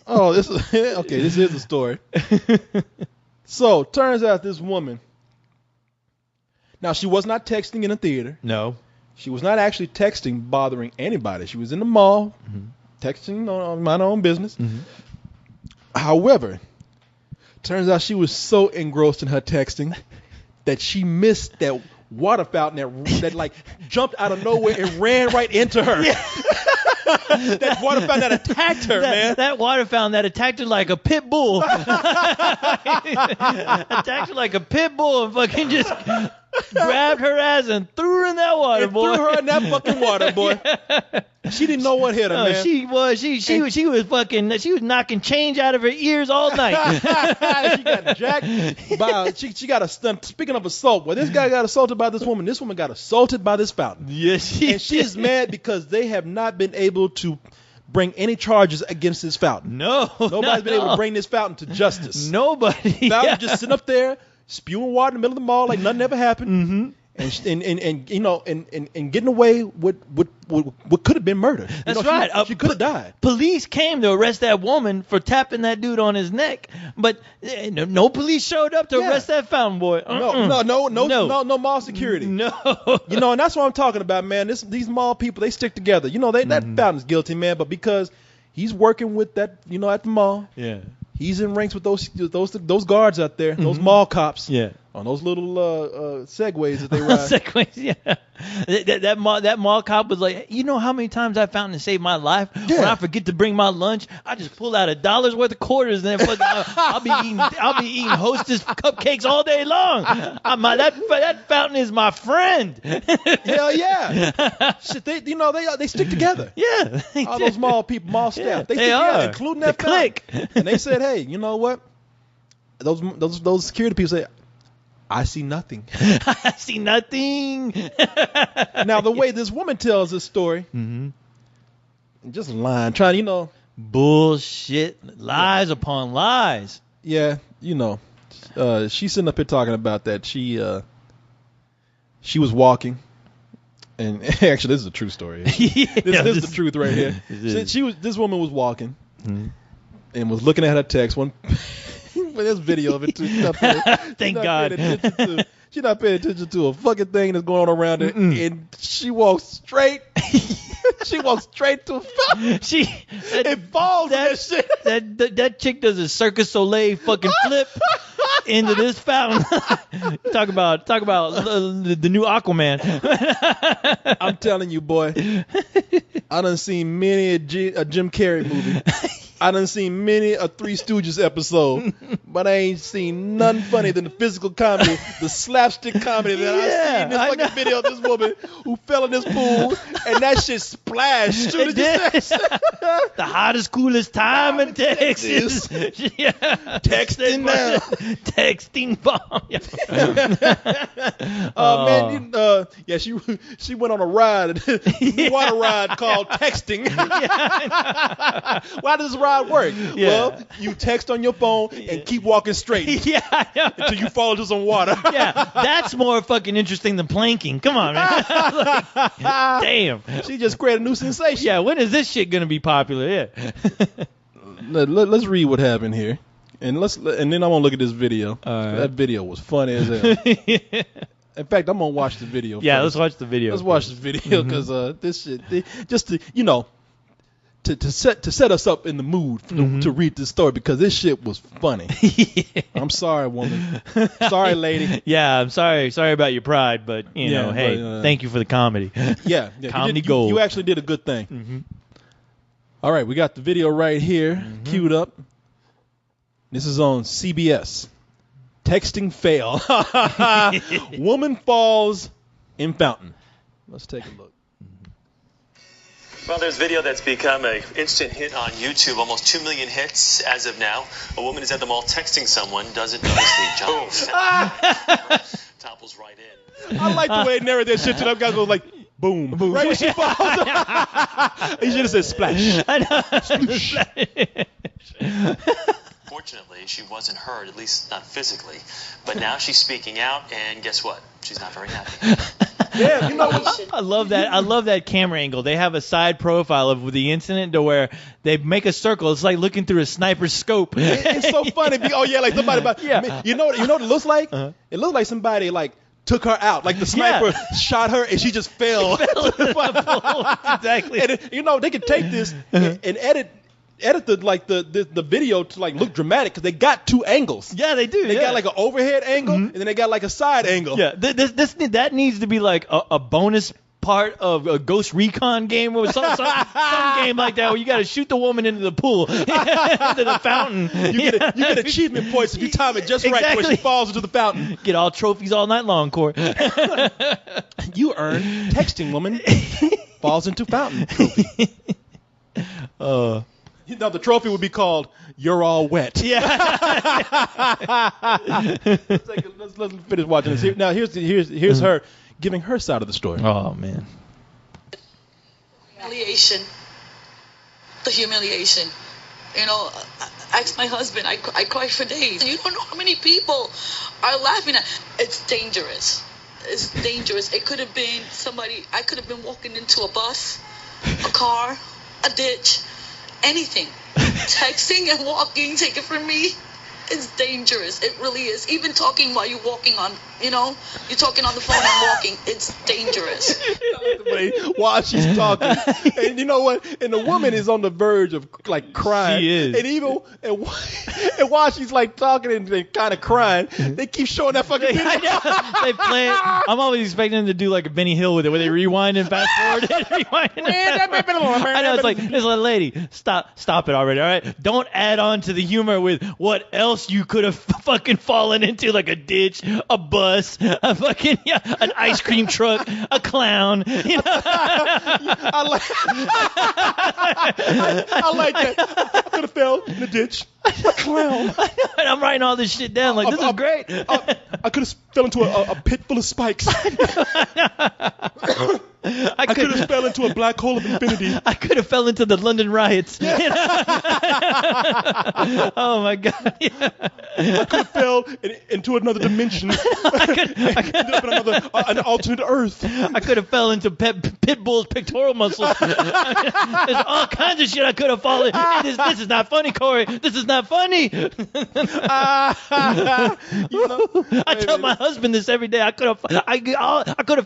Oh, this is okay. This is a story. So turns out this woman. Now she was not texting in a theater. No. She was not actually texting, bothering anybody. She was in the mall, texting on my own business. However, turns out she was so engrossed in her texting that she missed that water fountain that like jumped out of nowhere and ran right into her. That water fountain that attacked her, man. That water fountain that attacked her like a pit bull. Attacked her like a pit bull and fucking just grabbed her ass and threw her in that water, boy. Threw her in that fucking water, boy. She didn't know what hit her, man. She was knocking change out of her ears all night. She got jacked by. She got a stunt. Speaking of assault, well, this guy got assaulted by this woman. This woman got assaulted by this fountain. Yes, and she is mad because they have not been able to bring any charges against this fountain. Nobody's been able to bring this fountain to justice. Nobody. Fountain just sitting up there spewing water in the middle of the mall like nothing ever happened. And you know and getting away with what could have been murder. That's right. She could have died. Police came to arrest that woman for tapping that dude on his neck, but no police showed up to arrest that fountain boy. No mall security. No. You know, and that's what I'm talking about, man. These mall people, they stick together. You know, that fountain's guilty, man, but because he's working with that, you know, at the mall. Yeah. He's in ranks with those guards out there, those mall cops. Yeah. On those little Segways that they ride. Segways, yeah. That mall cop was like, you know how many times I found to save my life? Yeah. When I forget to bring my lunch, I just pull out $1 worth of quarters and then I'll be eating Hostess cupcakes all day long. That fountain is my friend. Hell yeah. Shit, they stick together. Yeah. All those mall people, mall staff, they stick together, including that clique. And they said, hey, you know what? Those security people say, I see nothing. I see nothing. Now, the way this woman tells this story, just lying, trying, you know. Bullshit. Lies upon lies. Yeah, you know. She's sitting up here talking about that. She was walking. And actually, this is a true story. This is the truth right here. This woman was walking and was looking at her text. There's video of it too. Thank God. She's not paying attention to a fucking thing that's going on around her, and she walks straight. She walks straight to a fountain. It falls. That chick does a Circus Soleil fucking flip into this fountain. Talk about the new Aquaman. I'm telling you, boy. I done seen many a Jim Carrey movie. I done seen many a Three Stooges episode, but I ain't seen nothing funny than the physical comedy, the slapstick comedy that I seen in this fucking video of this woman who fell in this pool, and that shit splashed. The hottest, coolest time in Texas. Yeah. Texting now. Texting bomb. Man, she went on a ride, water ride called texting. Why does this ride work? Yeah. Well, you text on your phone and keep walking straight. Until you fall into some water. Yeah, that's more fucking interesting than planking. Come on, man. Like, damn. She just created a new sensation. Yeah, when is this shit gonna be popular? Yeah. Let's read what happened here, and then I want to look at this video. Right. That video was funny as hell. In fact, I'm gonna watch the video. Yeah, first. let's watch the video. Let's watch this video because this shit, just to to set us up in the mood to read this story, because this shit was funny. I'm sorry, woman. Sorry, lady. Yeah, I'm sorry about your pride, but you know, hey, thank you for the comedy. Yeah, comedy gold. You actually did a good thing. All right, we got the video right here queued up. This is on CBS. Texting fail. Woman falls in fountain. Let's take a look. Well, there's video that's become an instant hit on YouTube. Almost 2 million hits as of now. A woman is at the mall texting someone, doesn't notice the giant topples right in. I like the way it narrated that shit to them guys. Go like, boom, boom, right when she falls. He should have said splash. I know. Fortunately, she wasn't hurt, at least not physically. But now she's speaking out, and guess what? She's not very happy. Yeah, you know what? I love that. I love that camera angle. They have a side profile of the incident to where they make a circle. It's like looking through a sniper's scope. It's so funny. Like somebody. Yeah. You know what it looks like? It looks like somebody like took her out. Like the sniper shot her and she just fell. Exactly. And they could take this and edit the video to like look dramatic because they got two angles. Yeah, they do. They got like an overhead angle and then they got like a side angle. Yeah, that needs to be like a bonus part of a Ghost Recon game or some game like that where you got to shoot the woman into the pool, into the fountain. You get achievement points if you time it just right when she falls into the fountain. Get all trophies all night long, Corey. You earn texting woman falls into fountain trophy. The trophy would be called "You're All Wet." Yeah. Let's finish watching this. Now here's her giving her side of the story. Oh man. The humiliation. I asked my husband. I cried for days. You don't know how many people are laughing at. It's dangerous. It's dangerous. It could have been somebody. I could have been walking into a bus, a car, a ditch. Anything. Texting and walking, take it from me, it's dangerous. It really is. Even talking while you're walking on, you're talking on the phone and walking, it's dangerous. While she's talking. And you know what? And the woman is on the verge of like crying. She is. And while she's like talking and kind of crying, they keep showing that fucking video. They play it. I'm always expecting them to do like a Benny Hill with it, where they rewind and fast forward and rewind. I know, it's like, lady, stop it already, all right? Don't add on to the humor with what else you could have fucking fallen into, like a ditch, a bus, a fucking an ice cream truck, a clown. I like that. I could have fell in the ditch. A clown. And I'm writing all this shit down. Like, this is great. I could have fell into a pit full of spikes. I could have fell into a black hole of infinity. I could have fell into the London riots. Oh my God. I could have fell into another dimension. An alternate Earth. I could have fell into Pitbull's pectoral muscles. There's all kinds of shit I could have fallen. This is not funny, Corey. This is not funny. I tell my husband this every day. I could have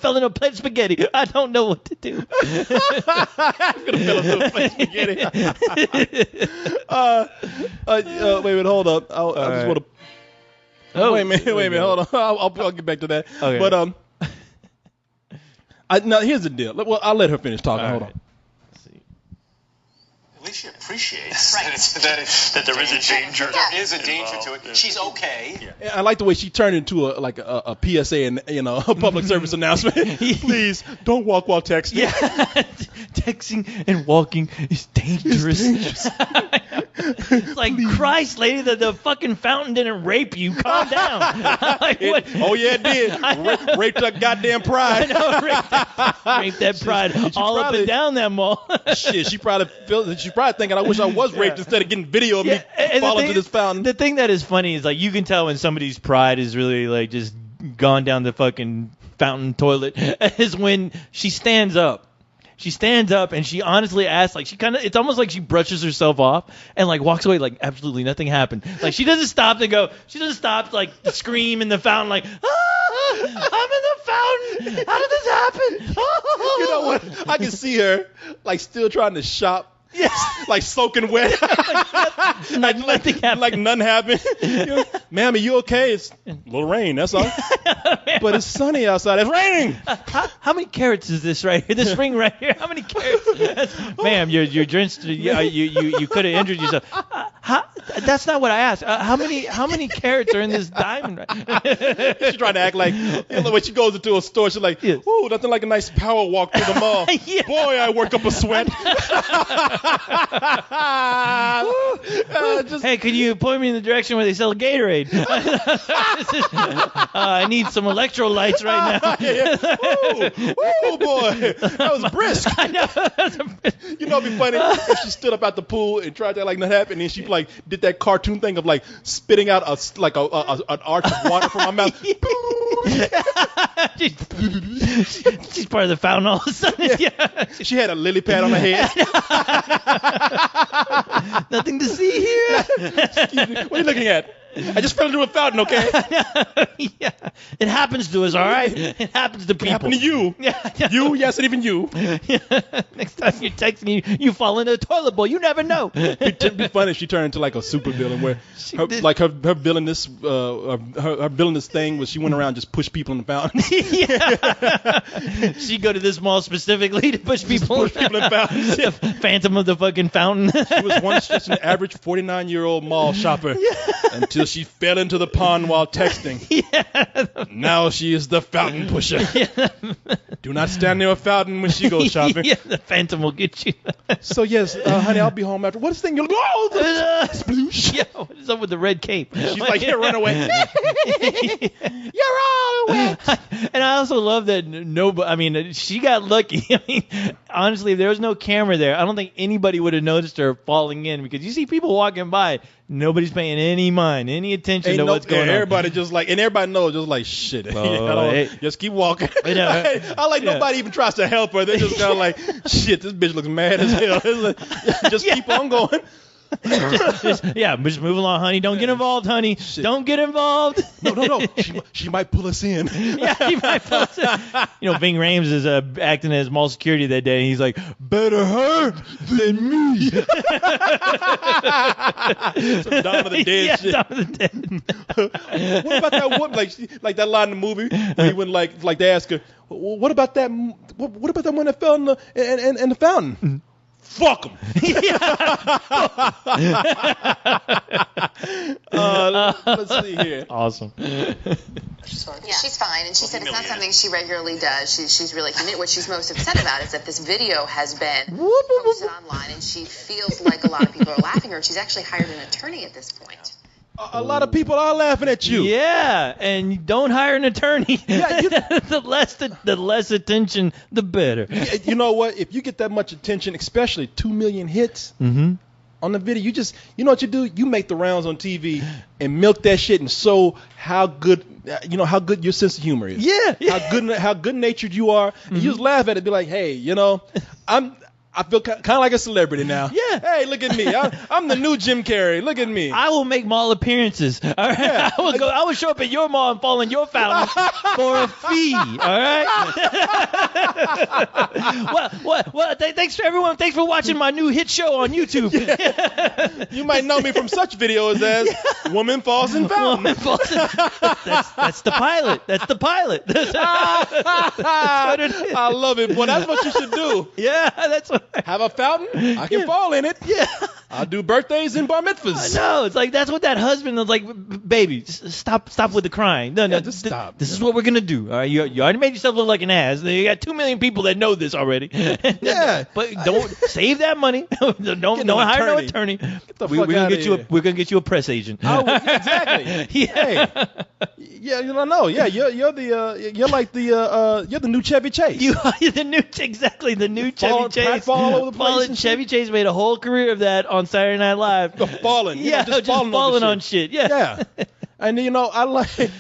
fell into a plate of spaghetti. I don't know what to do. I could have fell into a plate of spaghetti. Wait a minute, hold up. I just want to. Wait a minute, hold on. I'll get back to that. Okay. But now here's the deal. Well, I'll let her finish talking. Hold on. At least she appreciates that there is a danger. There is a danger to it. She's okay. Yeah. I like the way she turned into a PSA and a public service announcement. Please don't walk while texting. Yeah. Texting and walking is dangerous. It's like, Christ, lady, the fucking fountain didn't rape you. Calm down. Like, what? Oh yeah, it did. Raped that goddamn pride. I know, raped that pride all up and down that mall. Shit, she's probably thinking, I wish I was raped instead of getting video of me falling into this fountain. The thing that is funny is, like, you can tell when somebody's pride is really, like, just gone down the fucking fountain toilet is when she stands up. She stands up and she honestly asks, like, it's almost like she brushes herself off and, like, walks away like absolutely nothing happened. Like, she doesn't stop to like, scream in the fountain, like, I'm in the fountain. How did this happen? You know what? I can see her, like, still trying to shop. Yes, like soaking wet. like nothing happened. Like nothing happened. Ma'am, are you okay? It's a little rain, that's all. But it's sunny outside. It's raining. How many carrots is this right here? This ring right here? How many carrots? Ma'am, you're drenched. You could have injured yourself. That's not what I asked. How many carrots are in this diamond? She's trying to act like, when she goes into a store, she's like, ooh, nothing like a nice power walk through the mall. Yeah. Boy, I work up a sweat. Hey, could you point me in the direction where they sell Gatorade? I need some electrolytes right now. Ooh, boy, that was brisk. I know. You know, it'd be funny if she stood up at the pool and tried to act like nothing happened, and she did that cartoon thing of like spitting out an arch of water from my mouth. She's part of the fountain all of a sudden. Yeah. She had a lily pad on her head. Nothing to see here. Excuse me. What are you looking at? I just fell into a fountain, okay? Yeah. It happens to us, all right? It happens to people. It happened to you. Yeah. You, yes, and even you. Next time you're texting, you fall into a toilet bowl. You never know. It'd be funny if she turned into like a super villain where her villainous her villainous thing was she went around just push people in the fountain. Yeah. She'd go to this mall specifically to push people in fountains. The Phantom of the fucking fountain. She was once just an average 49-year-old mall shopper until she fell into the pond while texting. Yeah. Now she is the fountain pusher. Yeah. Do not stand near a fountain when she goes shopping. Yeah, the Phantom will get you. So yes, honey, I'll be home after. What is the thing? You're like, oh, sploosh. Yeah, what is up with the red cape? She's like, yeah, run away. You're all wet. And I also love that nobody. I mean, she got lucky. I mean, honestly, if there was no camera there, I don't think anybody would have noticed her falling in because you see people walking by. Nobody's paying any attention to what's going on. Everybody just like, and everybody knows, just like, shit. Just keep walking. I like nobody even tries to help her. They're just kind of like, shit, this bitch looks mad as hell. Just keep on going. Just move along, honey. Don't get involved, honey. Shit. Don't get involved. No. She might pull us in. Yeah, she might pull us in. You know, Ving Rhames is acting as mall security that day, and he's like, better her than me. Some Dawn of the Dead shit. Dawn of the Dead. What about that woman? Like that line in the movie where he went like they ask her, what about that? What about that one that fell in the fountain? Fuck him. Let's see here. Awesome. Yeah, she's fine, and she said it's not something she regularly does. She's really committed. What she's most upset about is that this video has been posted online, and she feels like a lot of people are laughing at her. She's actually hired an attorney at this point. A lot of people are laughing at you. Yeah, and don't hire an attorney. Yeah, the less attention, the better. You know what? If you get that much attention, especially 2 million hits on the video, you know what you do? You make the rounds on TV and milk that shit and show how good your sense of humor is. Yeah. How good natured you are. And you just laugh at it, and be like, hey, I feel kind of like a celebrity now. Yeah. Hey, look at me. I'm the new Jim Carrey. Look at me. I will make mall appearances. All right. Yeah. I will show up at your mall and fall in your fountain for a fee. All right. Well. Thanks for everyone. Thanks for watching my new hit show on YouTube. Yeah. You might know me from such videos as Woman Falls in Fountain. That's the pilot. That's what it is. I love it. Boy, that's what you should do. Yeah, that's what. Have a fountain. I can fall in it. Yeah. I'll do birthdays and bar mitzvahs. No, it's like that's what that husband was like. Baby, stop with the crying. No, just stop. This is what we're gonna do. All right, you already made yourself look like an ass. You got 2 million people that know this already. Yeah, but don't save that money. don't hire no attorney. Get the fuck out of here. We're gonna get you a press agent. Exactly. Yeah. Hey. Yeah, you don't know. Yeah, you're the new Chevy Chase. You're the new Chevy Chase. Fall all over the place. Chevy Chase made a whole career of that on Saturday Night Live. Falling. Just falling on shit. Yeah. And the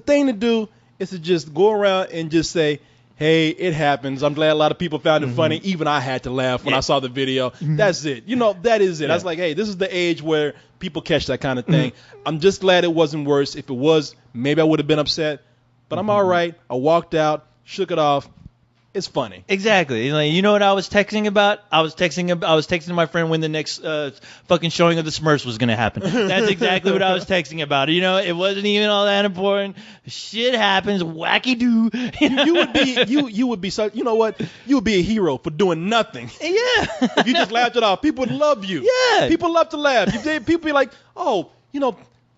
thing to do is to just go around and just say, hey, it happens. I'm glad a lot of people found it funny. Even I had to laugh when I saw the video. That's it. That is it. I was like, hey, this is the age where people catch that kind of thing. I'm just glad it wasn't worse. If it was, maybe I would have been upset. But I'm all right. I walked out, shook it off. It's funny. Exactly. Like, you know what I was texting about? I was texting my friend when the next fucking showing of the Smurfs was going to happen. That's exactly what I was texting about. It wasn't even all that important. Shit happens. Wacky do. You would be so. You know what? You would be a hero for doing nothing. Yeah. If you just laughed it off, people would love you. Yeah. People love to laugh. People be like, oh,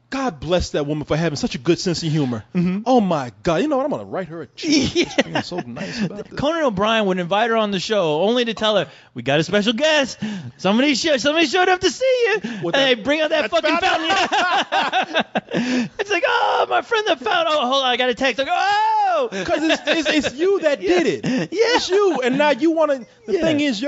God bless that woman for having such a good sense of humor. Oh my God! You know what? I'm gonna write her a check. Yeah. Being so nice about this. Conan O'Brien would invite her on the show only to tell her, "We got a special guest. Somebody showed up to see you." And they bring out that fucking fountain. It's like, oh, my friend that found. Oh, hold on, I got a text. Like, oh, because it's you that did it. Yeah, it's you, and now you want to. The thing is,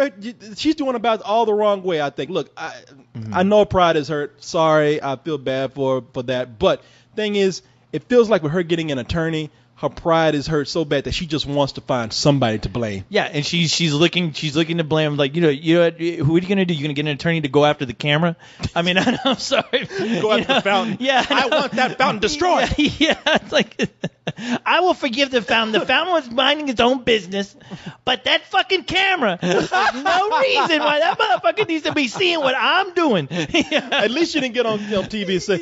she's doing about all the wrong way. I think. Look, I know pride is hurt. Sorry, I feel bad for that. But thing is, it feels like with her getting an attorney, her pride is hurt so bad that she just wants to find somebody to blame. Yeah, and she's looking to blame. Like, who are you gonna do? You gonna get an attorney to go after the camera? I mean, I'm sorry. Go after the fountain. Yeah, I want that fountain destroyed. Yeah, it's like I will forgive the fountain. The fountain was minding its own business, but that fucking camera. There's no reason why that motherfucker needs to be seeing what I'm doing. At least you didn't get on TV and say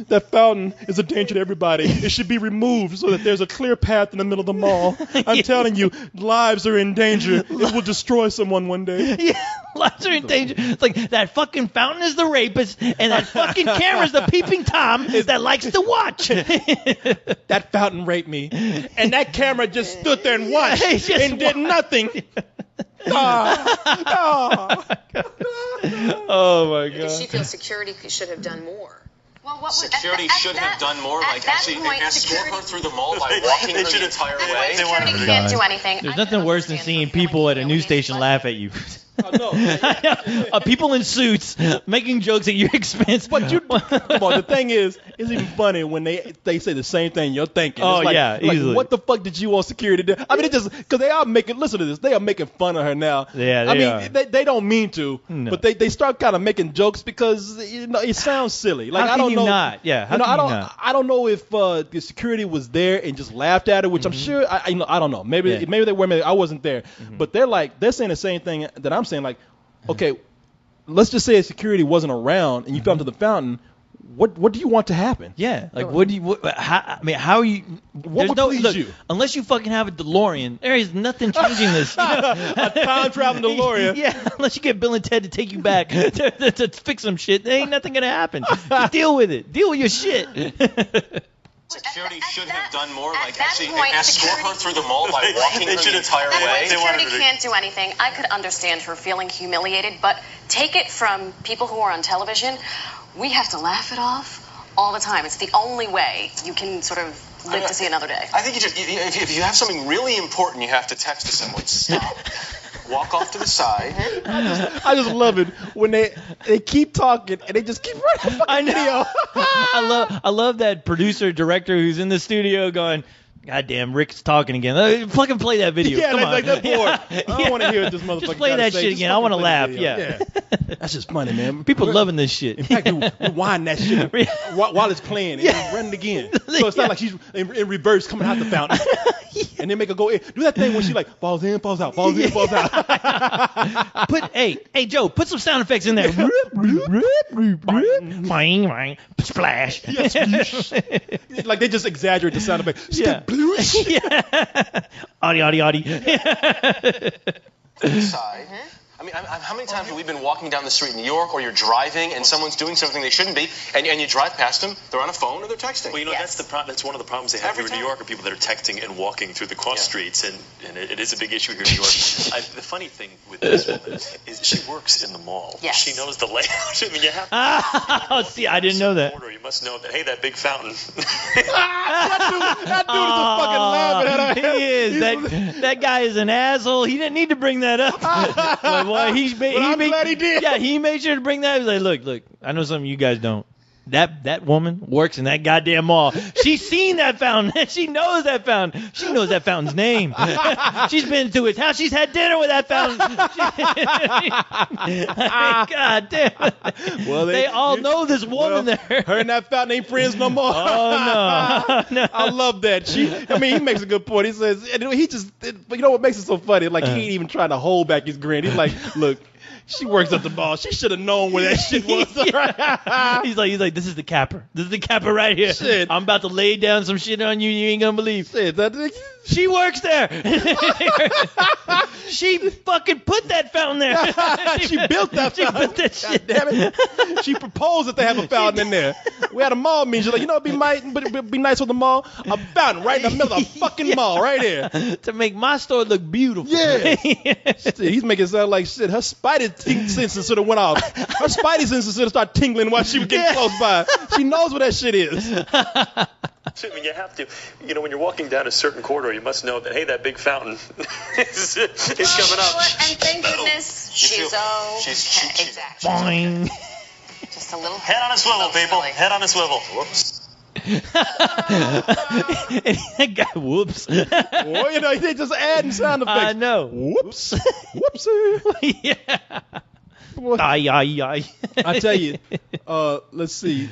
that fountain is a danger to everybody. It should be removed so that there's a clear path in the middle of the mall. I'm telling you, lives are in danger. It will destroy someone one day. Yeah, lives are in danger. It's like that fucking fountain is the rapist, and that fucking camera's the peeping Tom that likes to watch. That fountain raped me, and that camera just stood there and watched and did nothing. Oh my God. She feels security should have done more. Well, security should have done more, like actually escort her through the mall by walking her the entire way. Security can't do anything. There's nothing worse than seeing people at a news station laugh at you. People in suits making jokes at your expense. But come on, the thing is, it's even funny when they say the same thing you're thinking. Oh, it's like, yeah, easily. What the fuck did you want security to do? I mean, it just because they are listen to this, they are making fun of her now. Yeah, I mean, they don't mean to, No. but they start kind of making jokes because it sounds silly. Like How I don't can know. you not? Yeah, how can you not? I don't know if the security was there and just laughed at her, which I'm sure. I don't know. Maybe they were. Maybe I wasn't there. But they're saying the same thing that I'm saying. Like, okay, let's just say security wasn't around and you fell into the fountain. What do you want to happen? Yeah, like how you? What would please you? Unless you fucking have a DeLorean, there is nothing changing this. A time traveling DeLorean. Yeah, unless you get Bill and Ted to take you back to fix some shit, there ain't nothing gonna happen. Just deal with it. Deal with your shit. Security should have done more, like actually escort her through the mall by walking her the entire way. Security can't do anything. I could understand her feeling humiliated, but take it from people who are on television. We have to laugh it off all the time. It's the only way you can sort of live to see another day. I think if you have something really important you have to text to someone, stop. Walk off to the side. I just love it when they keep talking and they just keep running the fucking video. I love that producer director who's in the studio going, God damn, Rick's talking again. Fucking play that video. Yeah, Come on. like that bored. I don't want to hear what this motherfucker Just play that shit again. I want to laugh. Yeah. That's just funny, man. People loving this shit. In fact, we wind that shit while it's playing and run it again. So it's not like she's in reverse coming out the fountain. And then make her go in. Do that thing when she like falls in, falls out, falls in, falls out. Hey Joe, put some sound effects in there. Splash. Yes. Like they just exaggerate the sound effect. Yeah. Audi. Side. I mean, how many times have we been walking down the street in New York, or you're driving and someone's doing something they shouldn't be, and you drive past them, they're on a phone or they're texting. Well, that's one of the problems they have here in New York, are people that are texting and walking through the cross streets, and it is a big issue here in New York. The funny thing with this woman is she works in the mall. Yes. She knows the layout. I mean, you have to. See, I didn't know that. You must know that. Hey, that big fountain. That dude is fucking laughing at her. He is. That guy is an asshole. He didn't need to bring that up. I'm glad he did. Yeah, he made sure to bring that. He was like, look, I know something you guys don't. That woman works in that goddamn mall. She's seen that fountain. She knows that fountain. She knows that fountain's name. She's been to his house. She's had dinner with that fountain. God damn. Well, they all know this woman there. Her and that fountain ain't friends no more. Oh, no. I love that. He makes a good point. He says, you know what makes it so funny? Like, he ain't even trying to hold back his grin. He's like, look. She works at the mall. She should have known where that shit was. He's like, this is the capper. This is the capper right here. Shit. I'm about to lay down some shit on you ain't gonna believe. Shit, she works there. She fucking put that fountain there. She built that fountain. She built that shit. God damn it. She proposed that they have a fountain in there. We had a mall meeting. She's like, it'd be nice with the mall. A fountain right in the middle of the fucking mall right here. To make my store look beautiful. Yeah. Shit, he's making it sound like shit. Her spidey senses should have went off. Her spidey senses should have started tingling while she was getting close by. She knows what that shit is. I mean, you have to. When you're walking down a certain corridor, you must know that, hey, that big fountain is coming up. And thank goodness she's okay. Exactly. Boing. Just a little. Head on a swivel, people. Silly. Head on a swivel. Whoops. And that guy, whoops. Well, you know, they just adding sound effects. I know. Whoops. Whoopsie. Yeah. Ay, ay, ay. I tell you, let's see.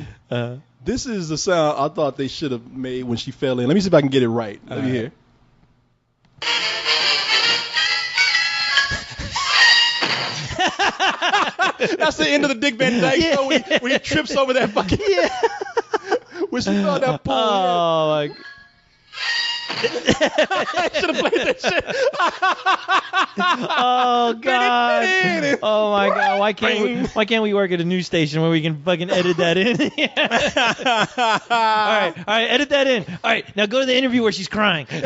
This is the sound I thought they should have made when she fell in. Let me see if I can get it right. Let me hear. That's the end of the Dick Van Dyke show when he trips over that fucking. Yeah. When she fell down that pool. Oh, my God. I should have played that shit. Oh God! Oh my God! Why can't we work at a news station where we can fucking edit that in? All right, edit that in. All right, now go to the interview where she's crying. This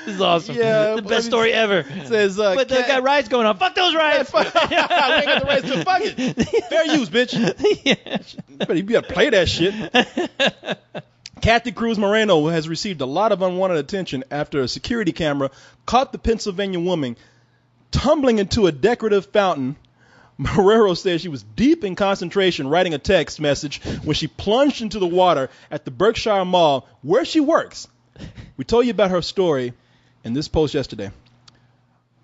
is awesome. Yeah, the best story ever. Says, but they got riots going on. Fuck those riots. We ain't got the rights to fuck it. Fair use, bitch. Yeah. You better play that shit. Kathy Cruz Moreno has received a lot of unwanted attention after a security camera caught the Pennsylvania woman tumbling into a decorative fountain. Moreno says she was deep in concentration writing a text message when she plunged into the water at the Berkshire Mall where she works. We told you about her story in this post yesterday.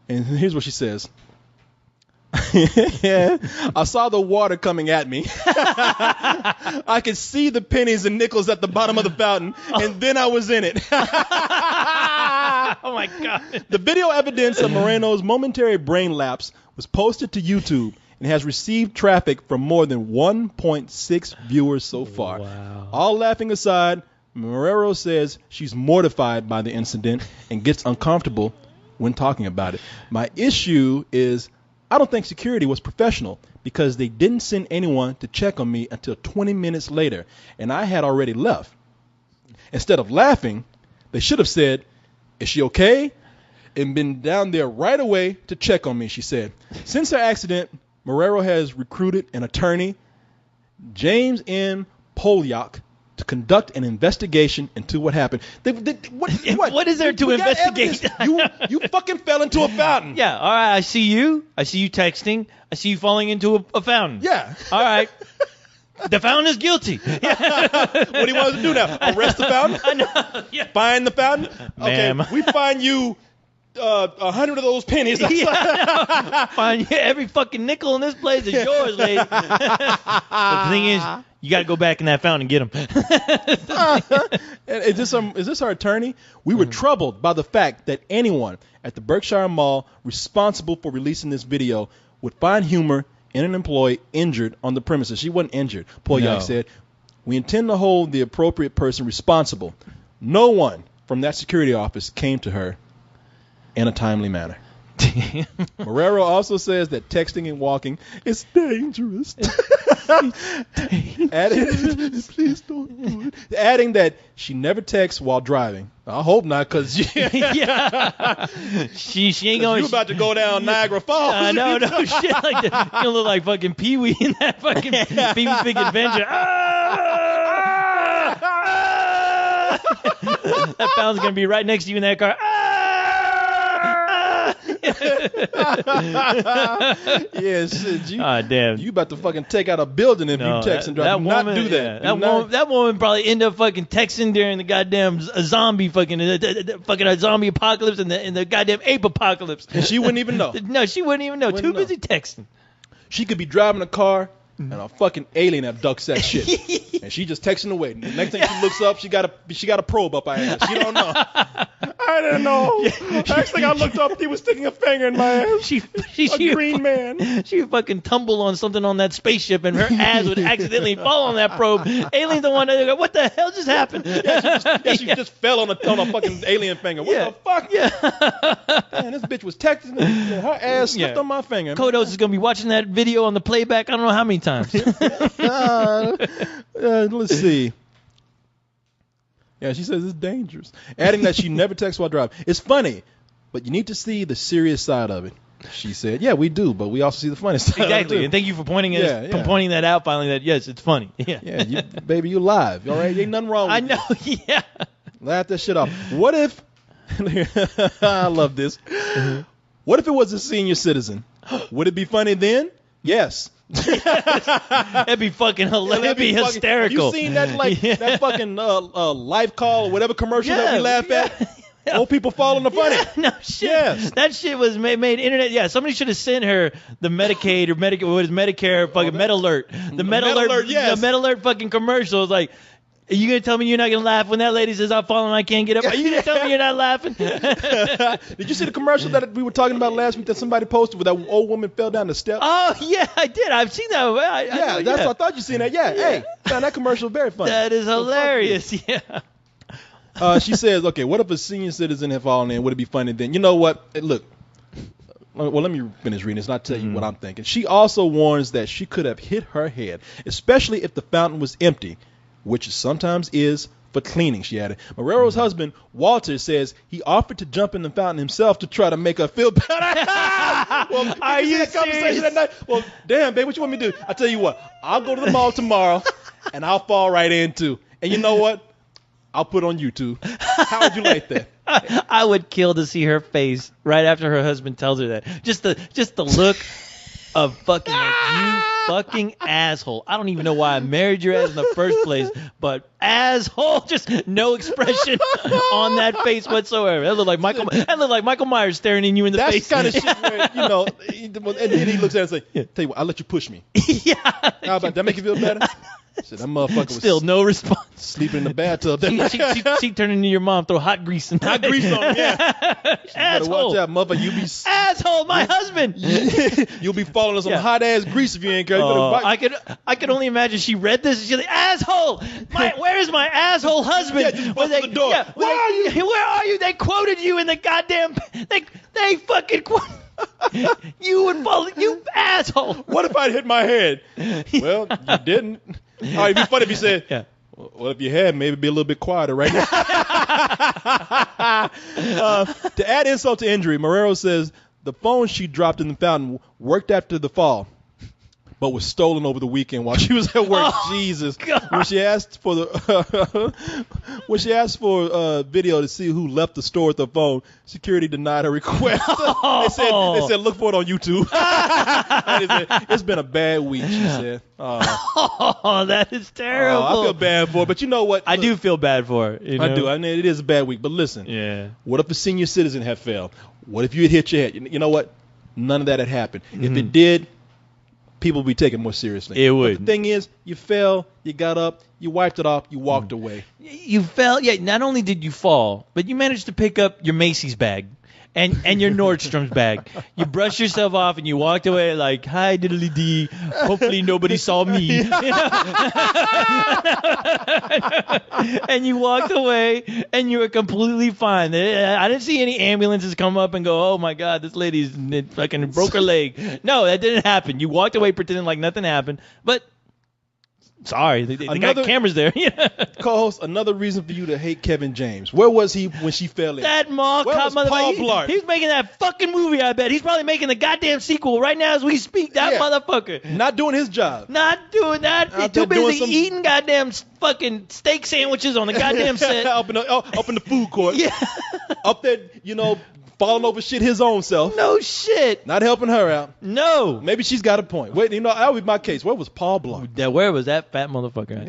And here's what she says. I saw the water coming at me. I could see the pennies and nickels at the bottom of the fountain, and then I was in it. Oh my God. The video evidence of Moreno's momentary brain lapse was posted to YouTube and has received traffic from more than 1.6 viewers so far. Wow. All laughing aside, Moreno says she's mortified by the incident and gets uncomfortable when talking about it. My issue is I don't think security was professional because they didn't send anyone to check on me until 20 minutes later, and I had already left. Instead of laughing, they should have said, "Is she okay?" and been down there right away to check on me, she said. Since her accident, Moreno has recruited an attorney, James N. Polyak, to conduct an investigation into what happened. What is there to investigate? You fucking fell into a fountain. Yeah, all right, I see you texting. I see you falling into a fountain. Yeah. All right. The fountain is guilty. What do you want us to do now? Arrest the fountain? I know. Yeah. Find the fountain? Ma'am. Okay, we find you 100 of those pennies. Yeah, find you, every fucking nickel in this place is yours, lady. But the thing is, you got to go back in that fountain and get them. Is this our attorney? We were troubled by the fact that anyone at the Berkshire Mall responsible for releasing this video would find humor in an employee injured on the premises. She wasn't injured, Polyak said. We intend to hold the appropriate person responsible. No one from that security office came to her in a timely manner. Moreno also says that texting and walking is dangerous. Please don't do it. Adding that she never texts while driving. I hope not, because she ain't going. You about to go down Niagara Falls. No shit like that. You look like fucking Pee-wee in that fucking Pee-wee's Big Adventure. That fountain's gonna be right next to you in that car. Yeah, shit. Damn. You about to fucking take out a building if you text and drive. Do not do that. Yeah, that woman probably end up fucking texting during the goddamn zombie fucking zombie apocalypse and the goddamn ape apocalypse. And she wouldn't even know. No, she wouldn't even know. Too busy texting. She could be driving a car and a fucking alien abducts that shit. And she just texting away. The next thing she looks up, she got a probe up her ass. She don't know. I didn't know. Next thing I looked up, he was sticking a finger in my ass. She green man. She would fucking tumble on something on that spaceship and her ass would accidentally fall on that probe. Alien's the one that go, what the hell just happened? She just fell on a fucking alien finger. What the fuck? Yeah. Man, this bitch was texting and her ass slipped on my finger. Kodos is going to be watching that video on the playback I don't know how many times. Let's see. Yeah, she says it's dangerous. Adding that she never texts while driving. It's funny, but you need to see the serious side of it. She said, yeah, we do, but we also see the funny side. Exactly, and thank you for pointing that out finally that, yes, it's funny. Yeah, baby, you live, all right? Ain't nothing wrong with I know, yeah. Laugh that shit off. What if, I love this. What if it was a senior citizen? Would it be funny then? Yes. That'd be fucking hilarious. That'd be hysterical. Have you seen that that fucking life call or whatever commercial that we laugh at? Old people falling the funny. No shit. Yes. That shit was made internet. Yeah, somebody should have sent her the Medicaid or Medicare fucking Med Alert. The Med Alert, yes. The Med Alert fucking commercial is like, are you going to tell me you're not going to laugh when that lady says I'm falling, I can't get up? Are you going to tell me you're not laughing? Did you see the commercial that we were talking about last week that somebody posted where that old woman fell down the steps? Oh, yeah, I did. I've seen that. I thought you seen that. Yeah. Hey, found that commercial very funny. That is hilarious. Yeah. She says, okay, what if a senior citizen had fallen in? Would it be funny then? You know what? Look. Well, let me finish reading this and I'll tell you what I'm thinking. She also warns that she could have hit her head, especially if the fountain was empty, which it sometimes is for cleaning, she added. Marrero's husband, Walter, says he offered to jump in the fountain himself to try to make her feel better. Well, are you serious? That night? Well, damn, babe, what you want me to do? I tell you what, I'll go to the mall tomorrow and I'll fall right in too. And you know what? I'll put on YouTube. How would you like that? I would kill to see her face right after her husband tells her that. Just the look of fucking like, you fucking asshole. I don't even know why I married your ass in the first place, but asshole, just no expression on that face whatsoever. That looked like Michael Myers staring in you in the face. That's kind of shit where, you know, and then he looks at her and says, tell you what, I'll let you push me. Yeah. How about that? Make you feel better? Shit, that motherfucker was still no response. Sleeping in the bathtub. She turned into your mom, throw hot grease in hot grease on him, yeah. Asshole. Watch out, mother. You be asshole, my husband. You'll be falling on some hot ass grease if you ain't careful. I could only imagine she read this and she's like, asshole. Where is my asshole husband? Yeah, just bust the door. Yeah, where are you? Where are you? They quoted you in the goddamn. They fucking quoted. You would fall. You asshole. What if I hit my head? Well, you didn't. All right, it'd be funny if you said, yeah. Well, if you had, maybe be a little bit quieter right now. To add insult to injury, Marrero says the phone she dropped in the fountain worked after the fall, but was stolen over the weekend while she was at work. Oh, Jesus. God. When she asked for video to see who left the store with the phone, security denied her request. They said look for it on YouTube. It's been a bad week, she said. Oh, that is terrible. I feel bad for her, but you know what? I do feel bad for her. You know? I do. I mean, it is a bad week, but listen. Yeah. What if a senior citizen had failed? What if you had hit your head? You know what? None of that had happened. Mm-hmm. If it did, people would be taken more seriously. It would. But the thing is, you fell, you got up, you wiped it off, you walked away. You fell. Yeah. Not only did you fall, but you managed to pick up your Macy's bag. And your Nordstrom's bag. You brushed yourself off and you walked away like, hi, diddly dee. Hopefully nobody saw me. And you walked away and you were completely fine. I didn't see any ambulances come up and go, oh my God, this lady's fucking broke her leg. No, that didn't happen. You walked away pretending like nothing happened. But sorry, they got cameras there. Co-host, another reason for you to hate Kevin James. Where was he when she fell in? That mall cop motherfucker. He's making that fucking movie, I bet. He's probably making the goddamn sequel right now as we speak. That motherfucker. Not doing his job. Not doing that. He's too busy eating goddamn fucking steak sandwiches on the goddamn set. up in the food court. Yeah. Up there, falling over shit his own self. No shit. Not helping her out. No. Maybe she's got a point. Wait, that would be my case. Where was Paul Blart? Where was that fat motherfucker?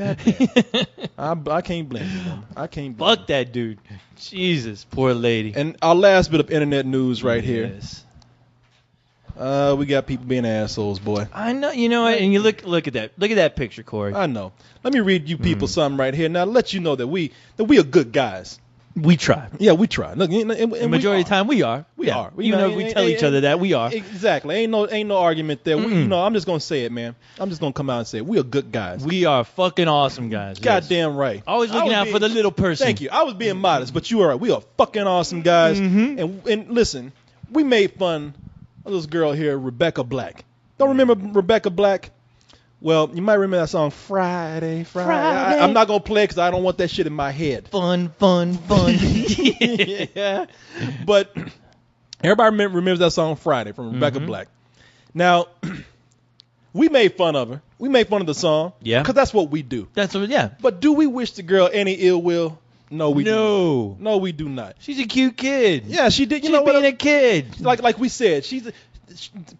I can't blame you, man. I can't blame Fuck that dude. Jesus, poor lady. And our last bit of internet news right here. We got people being assholes, boy. I know. You know what? And you look at that. Look at that picture, Corey. I know. Let me read you people something right here. Now, let you know that we are good guys. We try. Yeah, we try. Look, the majority of the time we are. We are. Even though we tell each other that we are. Exactly. Ain't no argument there. I'm just gonna say it, man. I'm just gonna come out and say it. We are good guys. We are fucking awesome guys. Goddamn right. Always looking out for the little person. Thank you. I was being modest, but you are right. We are fucking awesome guys. Mm-hmm. And listen, we made fun of this girl here, Rebecca Black. Don't remember Rebecca Black? Well, you might remember that song, Friday. I'm not going to play it because I don't want that shit in my head. Fun. Yeah. But everybody remembers that song, Friday, from Rebecca Black. Now, we made fun of her. We made fun of the song. Yeah. Because that's what we do. Yeah. But do we wish the girl any ill will? No, we do not. No, we do not. She's a cute kid. Yeah, she did. She's being a kid. Like we said,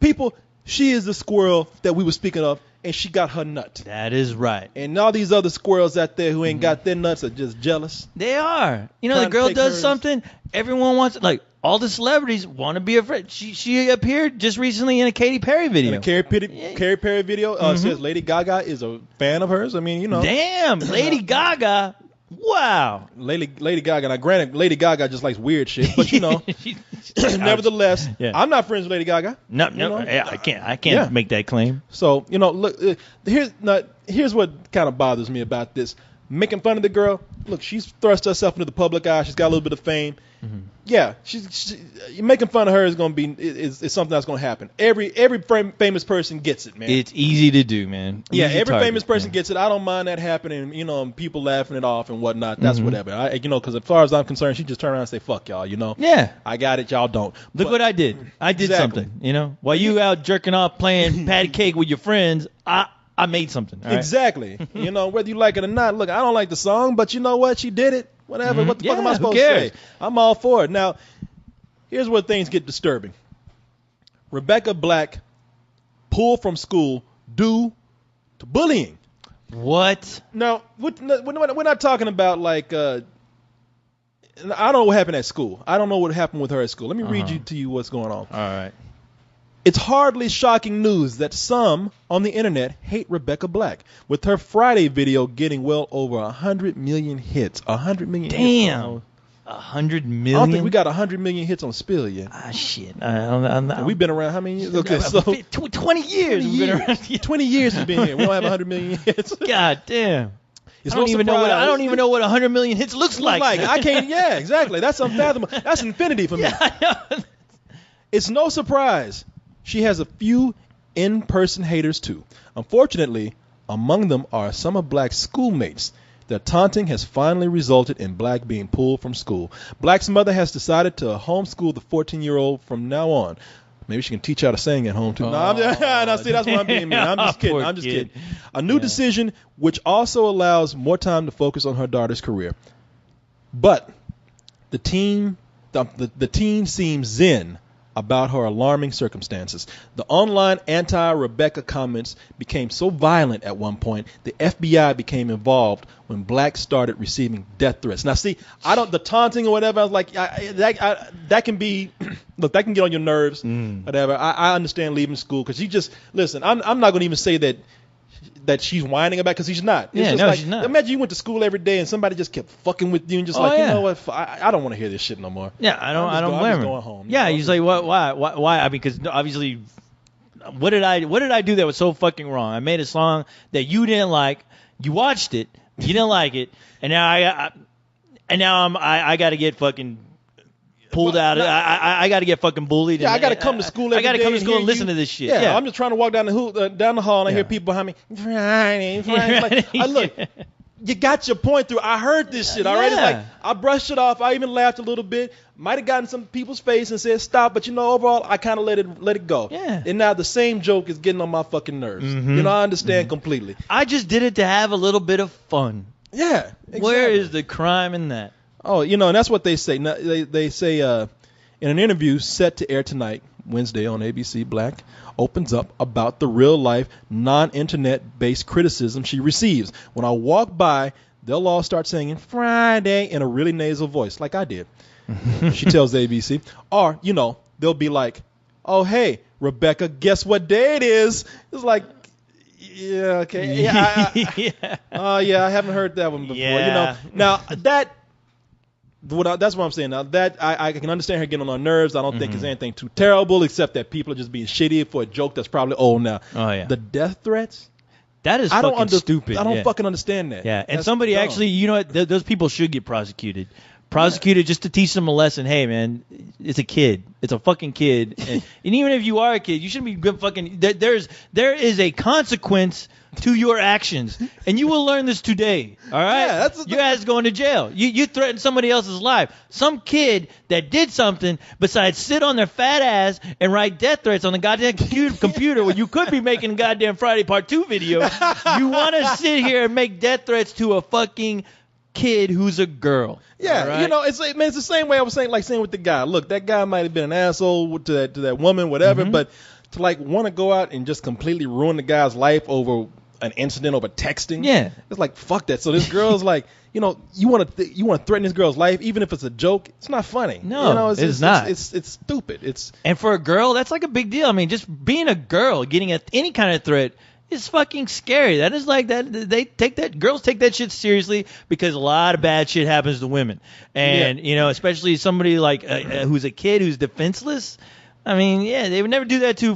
people... She is the squirrel that we were speaking of, and she got her nut. That is right. And all these other squirrels out there who ain't got their nuts are just jealous. They are. You know, Trying the to girl take does hers. something. Everyone wants it. Like, all the celebrities want to be a friend. She appeared just recently in a Katy Perry video. And a Katy Perry video says Lady Gaga is a fan of hers. I mean, you know. Damn, Lady Gaga. Wow. Lady Gaga. Now, granted, Lady Gaga just likes weird shit, but you know. Nevertheless, Yeah. I'm not friends with Lady Gaga. No, You know? yeah, I can't make that claim. So, you know, look, here's what kind of bothers me about this. Making fun of the girl. Look, she's thrust herself into the public eye. She's got a little bit of fame. Yeah, making fun of her is going to be is something that's going to happen. Every famous person gets it, man. It's easy to do, man. Yeah, Easy every target. famous person gets it. I don't mind that happening, you know, and people laughing it off and whatnot. That's whatever. Because as far as I'm concerned, she just turned around and say, fuck y'all, you know. Yeah. I got it, y'all don't. Look what I did. I did Exactly. something, you know. While you out jerking off playing patty cake with your friends, I made something. All right? Exactly. You know, whether you like it or not. Look, I don't like the song, but you know what? She did it. Whatever. What the fuck am I Yeah, supposed who to cares? say? I'm all for it. Now, here's where things get disturbing. Rebecca Black pulled from school due to bullying. What? Now, we're not talking about like I don't know what happened at school. I don't know what happened with her at school. Let me read to you what's going on. All right. It's hardly shocking news that some on the internet hate Rebecca Black, with her Friday video getting well over 100 million hits. 100 million hits. Damn. 100 million? I don't think we got 100 million hits on Spill yet. Ah, shit. I'm We've been around how many years? Okay, so 20 years. We've been around. 20 years we've been here. We don't have 100 million hits. God damn. It's I don't no even know what surprise. 100 million hits looks like. I can't. Yeah, exactly. That's unfathomable. That's infinity for me. Yeah, I know. It's no surprise she has a few in-person haters too. Unfortunately, among them are some of Black's schoolmates. Their taunting has finally resulted in Black being pulled from school. Black's mother has decided to homeschool the 14-year-old from now on. Maybe she can teach how to sing at home too. No, see, that's what I'm being mean. I'm just kidding. Poor I'm just kid. kidding. A new decision which also allows more time to focus on her daughter's career. But the teen seems zen about her alarming circumstances. The online anti-Rebecca comments became so violent at one point, the FBI became involved when Black started receiving death threats. Now, see, the taunting or whatever, I was like, that can be, look, that can get on your nerves, whatever. I understand leaving school because listen, I'm not going to even say that she's whining about because she's not. It's just she's not. Imagine you went to school every day and somebody just kept fucking with you and just you know what, I don't want to hear this shit no more. Yeah, I don't I'm blame just her. going home. Yeah, he's like, what? Why? I mean, because obviously, what did I do that was so fucking wrong? I made a song that you didn't like. You watched it, you didn't like it, and now I got to get fucking pulled out. I got to get fucking bullied. Yeah, and, I got to come to school every day. I got to come to school and hear listen you. to this shit. Yeah, I'm just trying to walk down the hall and I Yeah. hear people behind me. Friday. Like, look, you got your point through. I heard this shit. All right, it's Yeah. like I brushed it off. I even laughed a little bit. Might have gotten some people's face and said stop, but overall, I kind of let it go. Yeah. And now the same joke is getting on my fucking nerves. I understand completely. I just did it to have a little bit of fun. Yeah. Exactly. Where is the crime in that? Oh, and that's what they say. Now, they say in an interview set to air tonight, Wednesday on ABC, Black opens up about the real-life, non-internet-based criticism she receives. When I walk by, they'll all start singing Friday in a really nasal voice, like I did. She tells ABC. Or, they'll be like, oh, hey, Rebecca, guess what day it is? It's like, yeah, okay. Yeah, I haven't heard that one before. Yeah. Now, that's what I'm saying. Now that I can understand her getting on her nerves. I don't think it's anything too terrible, except that people are just being shitty for a joke that's probably old now. Oh yeah. The death threats. That is fucking stupid. I don't yeah. fucking understand that. Yeah, and That's somebody dumb. actually, you know what? Those people should get prosecuted. Prosecuted just to teach them a lesson. Hey, man, it's a kid. It's a fucking kid. And even if you are a kid, you shouldn't be good fucking. There is a consequence to your actions, and you will learn this today. All right, Yeah, that's the your ass is going to jail. You threatened somebody else's life. Some kid that did something besides sit on their fat ass and write death threats on the goddamn computer when you could be making a goddamn Friday Part 2 video. You want to sit here and make death threats to a fucking kid who's a girl. Yeah, all right? it's the same way I was saying with the guy. Look, that guy might have been an asshole to that woman, whatever, but to like want to go out and just completely ruin the guy's life over an incident over texting. Yeah. It's like, fuck that. So this girl's like, you want to threaten this girl's life, even if it's a joke. It's not funny. No, it's not. It's stupid. And for a girl, that's like a big deal. I mean, just being a girl, getting any kind of threat is fucking scary. That is like that. Girls take that shit seriously because a lot of bad shit happens to women. And, especially somebody like who's a kid who's defenseless. I mean, yeah, they would never do that to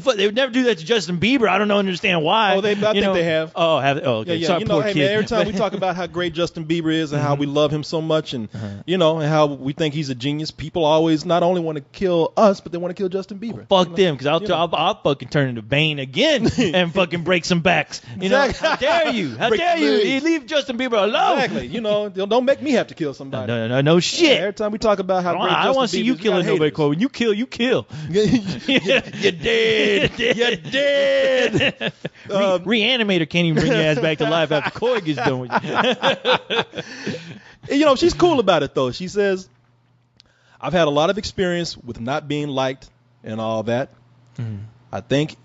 Justin Bieber. I don't understand why. Oh, I think they have. Oh, have oh, okay. Yeah. Sorry, poor kid. Man, every time we talk about how great Justin Bieber is and how we love him so much, and and how we think he's a genius, people always not only want to kill us, but they want to kill Justin Bieber. Fuck them, because I'll fucking turn into Bane again and fucking break some backs. How dare you? How dare you? Leave Justin Bieber alone. Exactly. Don't make me have to kill somebody. No shit. Yeah, every time we talk about how great Justin Bieber is, I don't want to see you killing nobody, Cole. When you kill. You're dead. You're dead. Reanimator can't even bring your ass back to life after Corey gets done with you. She's cool about it, though. She says, I've had a lot of experience with not being liked and all that. I think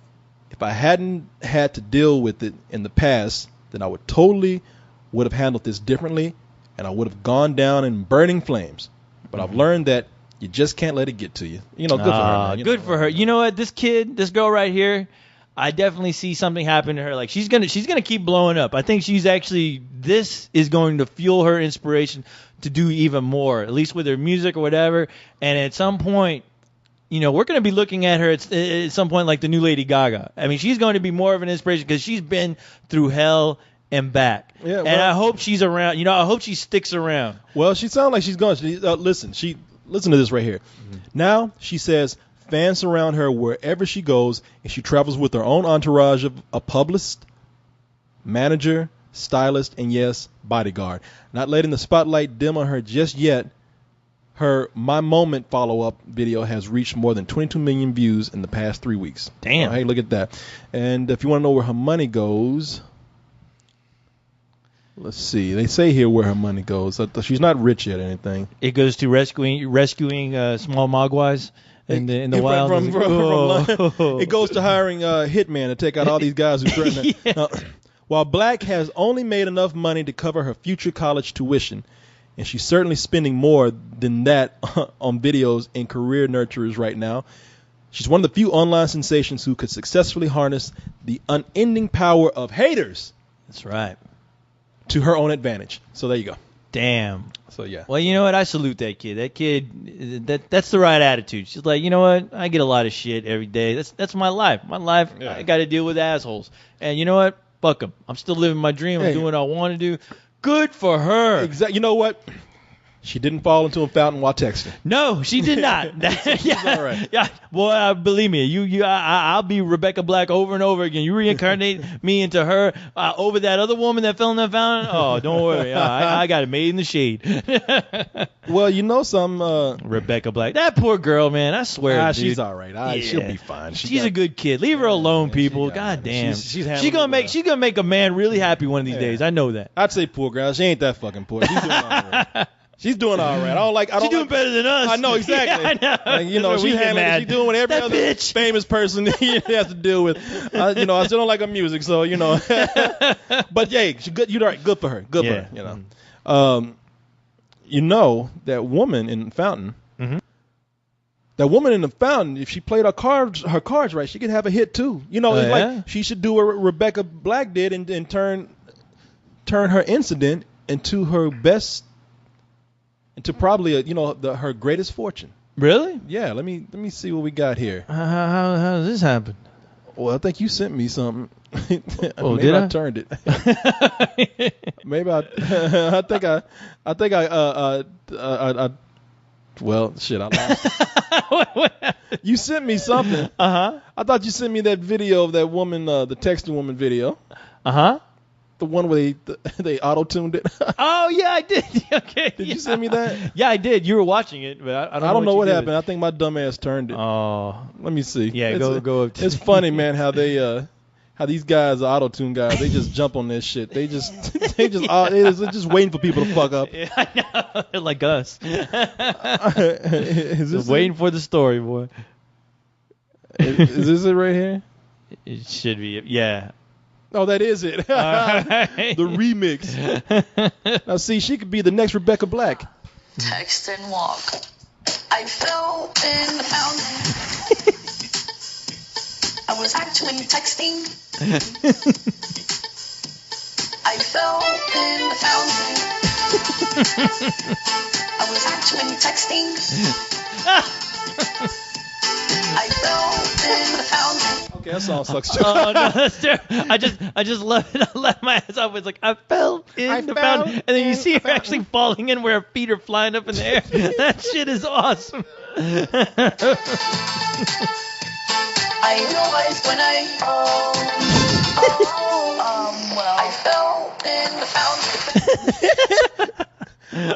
if I hadn't had to deal with it in the past, then I would have handled this differently, and I would have gone down in burning flames. But I've learned that you just can't let it get to you. Good for her. Man. Good for her. You know what? This girl right here, I definitely see something happen to her. Like she's gonna keep blowing up. I think this is going to fuel her inspiration to do even more, at least with her music or whatever. And at some point, we're going to be looking at her at some point like the new Lady Gaga. I mean, she's going to be more of an inspiration because she's been through hell and back. Yeah, and I hope she's around. I hope she sticks around. Well, she sounds like she's going. Listen to this right here. Now, she says, fans surround her wherever she goes, and she travels with her own entourage of a publicist, manager, stylist, and yes, bodyguard. Not letting the spotlight dim on her just yet, her My Moment follow-up video has reached more than 22 million views in the past 3 weeks. Damn. Hey, look at that. And if you want to know where her money goes, let's see. They say here where her money goes. She's not rich yet or anything. It goes to rescuing small mogwais in the wild. It goes to hiring hitman to take out all these guys who threaten her. While Black has only made enough money to cover her future college tuition, and she's certainly spending more than that on videos and career nurturers right now, she's one of the few online sensations who could successfully harness the unending power of haters. That's right. To her own advantage. So there you go. Damn. So yeah. Well, you know what? I salute that kid. That kid, that's the right attitude. She's like, you know what? I get a lot of shit every day. That's my life. My life, yeah. I got to deal with assholes. And you know what? Fuck them. I'm still living my dream. I'm doing what I want to do. Good for her. Exactly. You know what? She didn't fall into a fountain while texting. No, she did not. She's all right. Yeah. Boy, believe me, I'll be Rebecca Black over and over again. You reincarnate me into her over that other woman that fell in that fountain. Oh, don't worry. I got it made in the shade. Well, you know some Rebecca Black. That poor girl, man. I swear, dude. She's all right. She'll be fine. She's a good kid. Leave her alone, people. God damn. She's gonna make a man really happy one of these days. I know that. I'd say poor girl. She ain't that fucking poor. She's doing all right. She's doing all right. She's doing better than us. I know, exactly. Yeah, I know. She's doing what every other famous person has to deal with. I still don't like her music, so But yeah, she's good. You're right. Good for her. Good for her. That woman in the fountain. Mm-hmm. That woman in the fountain, if she played her cards right, she could have a hit too. Like she should do what Rebecca Black did and turn her incident into her best. To probably her greatest fortune. Really? Yeah. Let me see what we got here. How does this happen? Well, I think you sent me something. Oh, maybe did I turned it. Maybe I think I well, shit, I lost it. You sent me something. I thought you sent me that video of that woman, the texting woman video. The one where they auto-tuned it. Oh, yeah, I did. Okay. Did you send me that? Yeah, I did. You were watching it, but I don't know what happened. I think my dumb ass turned it. Oh. Let me see. Yeah, go. It's funny, man, how these guys, are auto-tune guys, they just jump on this shit. They're just waiting for people to fuck up. Yeah, I know. They're like us. Is this waiting for the story, boy. Is this it right here? It should be. Yeah. Oh, that is it. Right. The remix. Now, see, she could be the next Rebecca Black. Text and walk. I fell in the fountain. I was actually texting. I fell in the fountain. I was actually texting. I fell in the fountain. Okay, that song sucks too. Oh no, that's terrible. I just left it. I left my ass up. It's like I fell in the fountain, and then you see her actually falling in where her feet are flying up in the air. That shit is awesome. I realized when I fell in the fountain.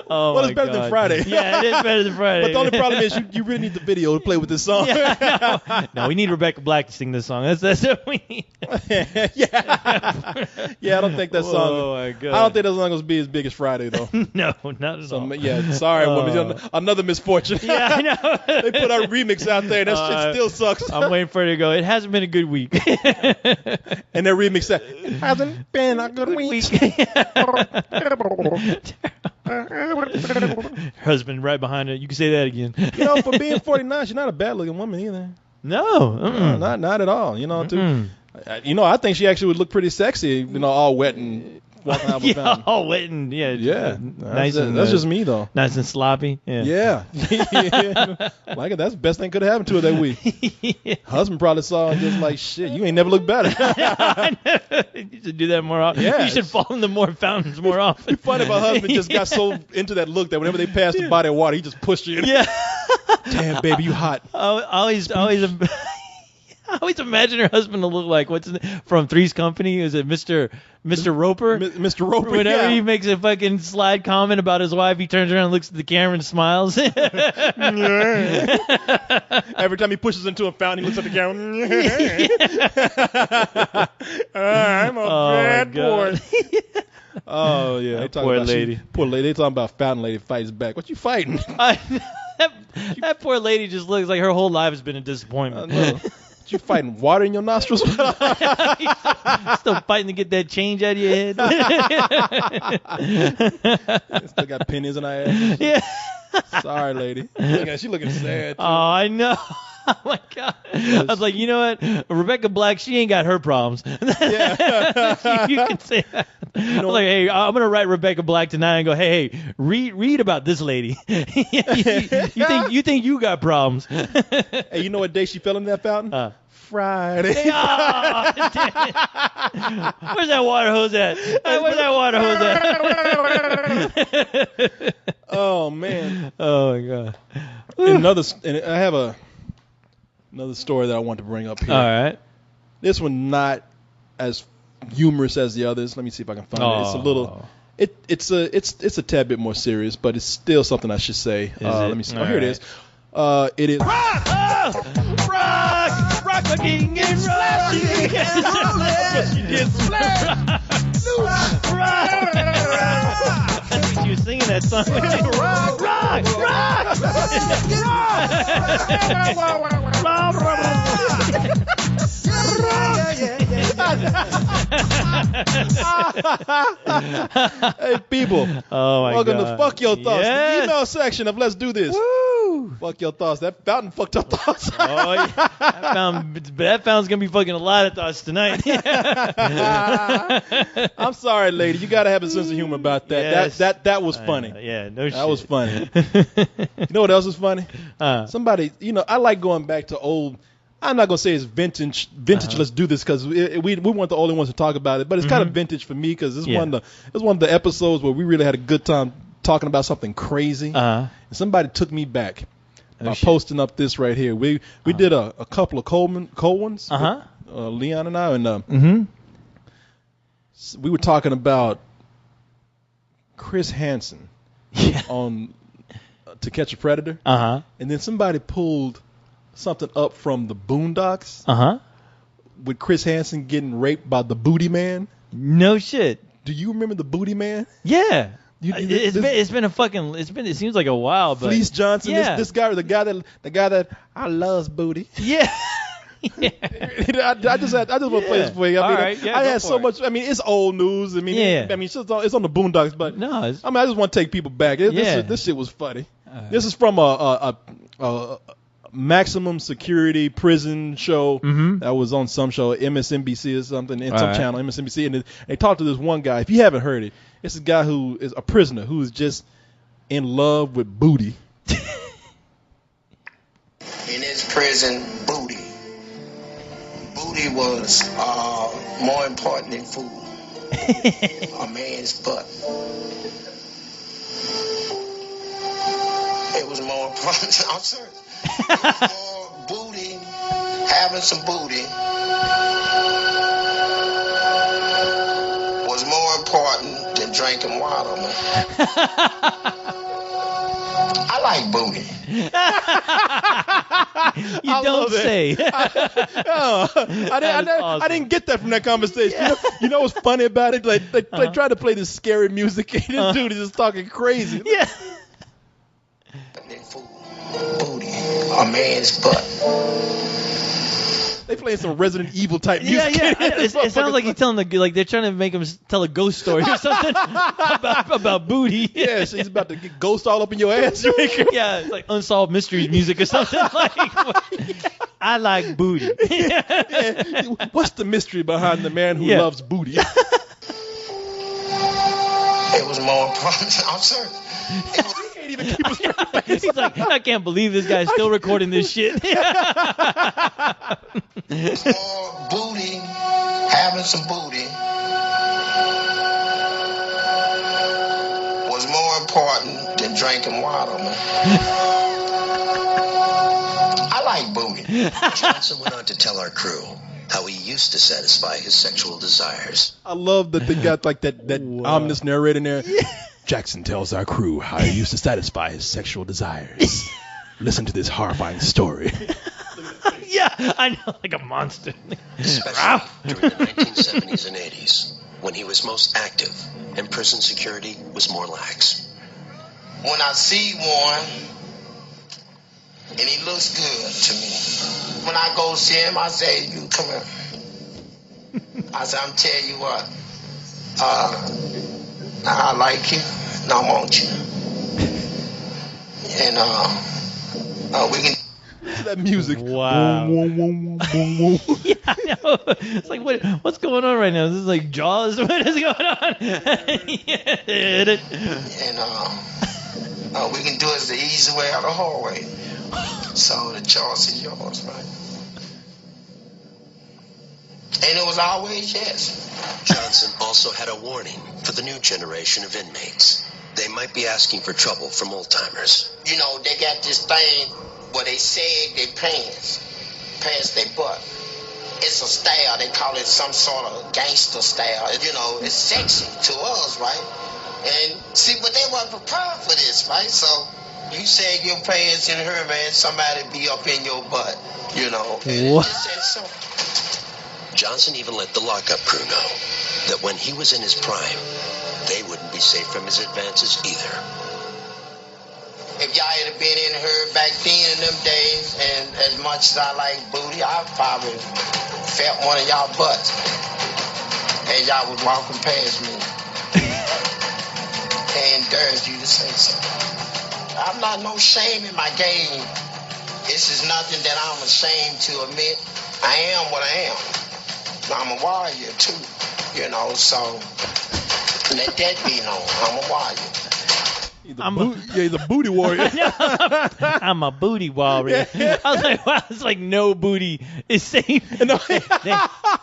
Oh Well, my it's better than God. Friday. Yeah, it is better than Friday. But the only problem is you really need the video to play with this song. Yeah, no, we need Rebecca Black to sing this song. That's what we need. Yeah, I don't think that song. Oh my God. I don't think that song going to be as big as Friday though. No, not at all. Yeah, sorry, woman. Another misfortune. Yeah, I know. They put our remix out there. That shit still sucks. I'm waiting for it to go. It hasn't been a good week. And their remix said, it hasn't been a good week. Husband right behind it. You can say that again. You know, for being 49, she's not a bad looking woman either. No. Not at all. You know, I think she actually would look pretty sexy, you know, all wet and walking out of a fountain. all wet and nice. That's just me though. Nice and sloppy. Yeah. Like it. That's the best thing could have happened to her that week. Husband probably saw her and just like, shit, you ain't never looked better. You should do that more often. Yeah. You should fall in the more fountains more often. It's funny if her husband just got so into that look that whenever they passed the body of water, he just pushed you in. Yeah. Damn, baby, you hot. I always imagine her husband to look like from Three's Company. Is it Mr. Roper? Mr. Roper. Whenever he makes a fucking slide comment about his wife, he turns around and looks at the camera and smiles. Every time he pushes into a fountain, he looks at the camera. I'm a bad boy. Oh yeah, poor lady. Poor lady. They talking about fountain lady fights back. What you fighting? That poor lady just looks like her whole life has been a disappointment. What you fighting? Water in your nostrils? Still fighting to get that change out of your head. Still got pennies in her ass. Yeah. Sorry, lady. She looking sad. Too. Oh, I know. Oh my God. I was like, you know what? Rebecca Black, she ain't got her problems. Yeah. You can say that. I was like, hey, I'm gonna write Rebecca Black tonight and go, hey, read about this lady. you think you got problems? Hey, you know what day she fell in that fountain? Friday. Oh, damn it. Where's that water hose at? Where's that water hose at? Oh man. Oh my God. And I have another story that I want to bring up here. All right. This one not as humorous as the others. Let me see if I can find it. It's a little. It's a tad bit more serious, but it's still something I should say. Let me see. Here it is. It is. Rock the king and roll. You did splash. She was singing that song. Hey people. Oh my Welcome God. to Fuck Your Thoughts, Yes. the email section of Let's Do This. Woo. Fuck your thoughts. That fountain fucked up thoughts. Oh yeah. That fountain's gonna be fucking a lot of thoughts tonight. I'm sorry, lady. You gotta have a sense of humor about that. Yes. That was funny. Yeah, no shit. That was funny. You know what else is funny? Somebody, I like going back to old. I'm not gonna say it's vintage. Let's do this because we weren't the only ones to talk about it, but it's kind of vintage for me because it's one of the episodes where we really had a good time talking about something crazy. And somebody took me back by posting up this right here. We did a couple of Coleman's. Leon and I, and we were talking about Chris Hansen on To Catch a Predator. And then somebody pulled something up from the Boondocks. With Chris Hansen getting raped by the Booty Man. No shit. Do you remember the Booty Man? Yeah. It seems like a while, but Fleece Johnson, yeah. this guy, the guy that I loves booty. Yeah. I just want to play this for you. I mean, I had so much. I mean, it's old news. I mean, it's on the Boondocks, but no, I mean, I just want to take people back. This shit was funny. This is from a maximum security prison show that was on some show, MSNBC or something, in some channel, MSNBC, and they talked to this one guy. If you haven't heard it, it's a guy who is a prisoner who is just in love with booty. In his prison, booty was more important than food. A man's butt. It was more important. I'm serious. It was more booty, having some booty was more important than drinking water, man. I like booty. You don't say. I didn't get that from that conversation. Yeah. You know what's funny about it? Like they try to play this scary music, and this dude is just talking crazy. Yeah. Booty, a man's butt. They playing some Resident Evil type music. Yeah. It sounds like he's telling they're trying to make him tell a ghost story or something about booty. Yeah, so he's about to get ghost all up in your ass. Yeah, it's like Unsolved Mysteries music or something. I like booty. Yeah. What's the mystery behind the man who loves booty? It was more important. I'm sorry. Even keep a straight face. He's like, I can't believe this guy's still recording this shit. More booty, having some booty was more important than drinking water, man. I like booty. Johnson went on to tell our crew how he used to satisfy his sexual desires. I love that they got like that ominous narrator in there. Jackson tells our crew how he used to satisfy his sexual desires. Listen to this horrifying story. Yeah, I know, like a monster. Especially during the 1970s and 80s, when he was most active and prison security was more lax. When I see one, and he looks good to me, when I go see him, I say, you come here. I say, I'm telling you what, I like you, and I want you. And we can... That music. Wow. Yeah, I know. It's like, what's going on right now? This is like Jaws? What is going on? And we can do it the easy way or the hard way. So the choice is yours, right? And it was always yes. Johnson also had a warning for the new generation of inmates. They might be asking for trouble from old-timers. You know, they got this thing where they sag their pants their butt. It's a style. They call it some sort of gangster style. You know, it's sexy to us, right? And see, but they weren't prepared for this, right? So you sag your pants in her, man, somebody be up in your butt, you know. What? Johnson even let the lockup crew know that when he was in his prime, they wouldn't be safe from his advances either. If y'all had been in her back then in them days, and as much as I like booty, I probably felt one of y'all butts. And y'all was walking past me. And dared you to say something. I'm not no shame in my game. This is nothing that I'm ashamed to admit. I am what I am. I'm a warrior too, you know, so let that be known. I'm a warrior. He's a booty warrior. I'm a booty warrior. I was like, wow, it's like no booty is safe.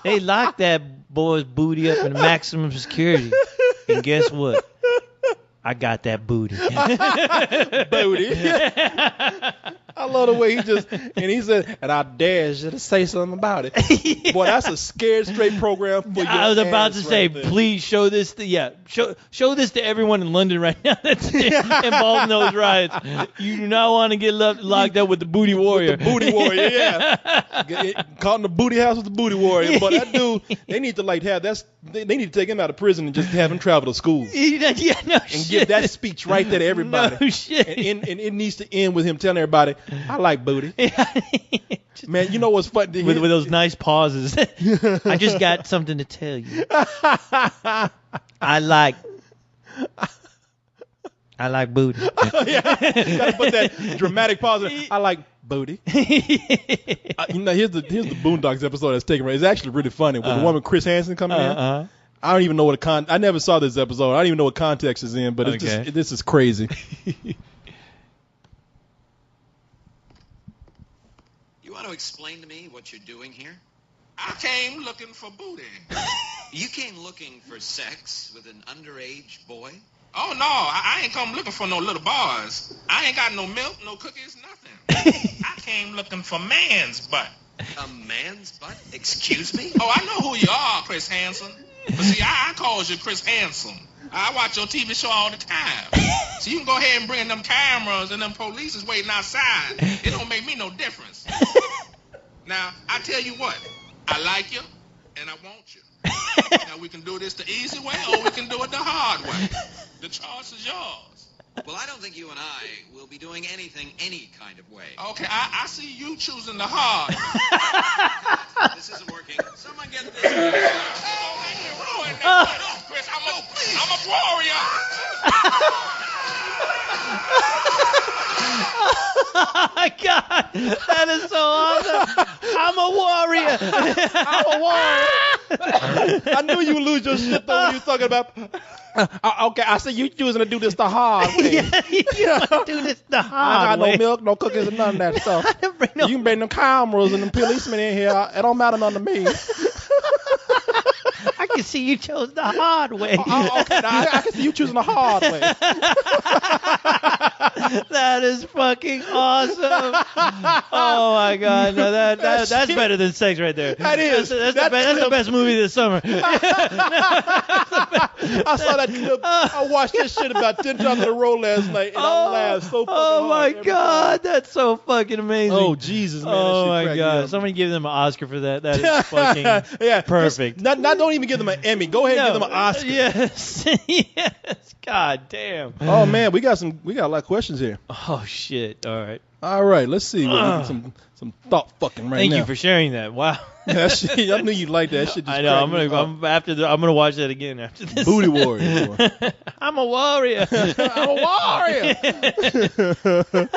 They locked that boy's booty up in maximum security. And guess what? I got that booty. Booty. I love the way he said, and I dare you to say something about it. Yeah. Boy, that's a scared straight program for you. I was about to say, please show this show this to everyone in London right now that's involved in those riots. You do not want to get locked up with the booty warrior. With the booty warrior, yeah. Caught in the booty house with the booty warrior. But that dude, they need to they need to take him out of prison and just have him travel to school. Yeah, no, and give that speech right there to everybody. No shit. And it needs to end with him telling everybody, I like booty. Man, you know what's funny? With those nice pauses. I just got something to tell you. I like booty. Gotta put that dramatic pause. I like booty. Here's the Boondocks episode that's taken. It's actually really funny with the woman Chris Hansen coming in. I don't even know what I never saw this episode. I don't even know what context is in, but it's just, this is crazy. You want to explain to me what you're doing here? I came looking for booty. You came looking for sex with an underage boy? Oh, no, I ain't come looking for no little boys. I ain't got no milk, no cookies, nothing. I came looking for man's butt. A man's butt? Excuse me? Oh, I know who you are, Chris Hansen. But see, I calls you Chris Hansen. I watch your TV show all the time. So you can go ahead and bring them cameras and them police is waiting outside. It don't make me no difference. Now, I tell you what, I like you and I want you. Now, we can do this the easy way or we can do it the hard way. The choice is yours. Well, I don't think you and I will be doing anything any kind of way. Okay, I see you choosing the hard way. This isn't working. Someone get this. Oh, man, you ruined that. No, Chris, I'm a warrior. Oh my God, that is so awesome. I'm a warrior. I'm a warrior. I knew you would lose your shit though when you was talking about. Okay, I see you choosing to do this the hard way. You want to do this the hard I got way. no milk, no cookies, and none of that stuff. You can bring them cameras and them policemen in here. It don't matter none to me. I can see you chose the hard way. Okay, now I can see you choosing the hard way. That is fucking awesome. Oh my God, no, that's better than sex right there. That is. That's the best movie this summer. I saw that clip. I watched this shit about 10 times in a row last night, and I laughed so fucking hard. Oh my God, that's so fucking amazing. Oh Jesus, man! Oh that shit my God, somebody give them an Oscar for that. That is fucking perfect. Not don't even give them an Emmy. Go ahead and give them an Oscar. Yes, yes. God damn. Oh man, we got a lot of questions here. Oh shit. All right, let's see. Some thought fucking right now. Thank you for sharing that. Wow. That shit, I knew you'd like that. Shit just I know. I'm cracked me up. gonna watch that again after this. Booty warrior. I'm a warrior. I'm a warrior.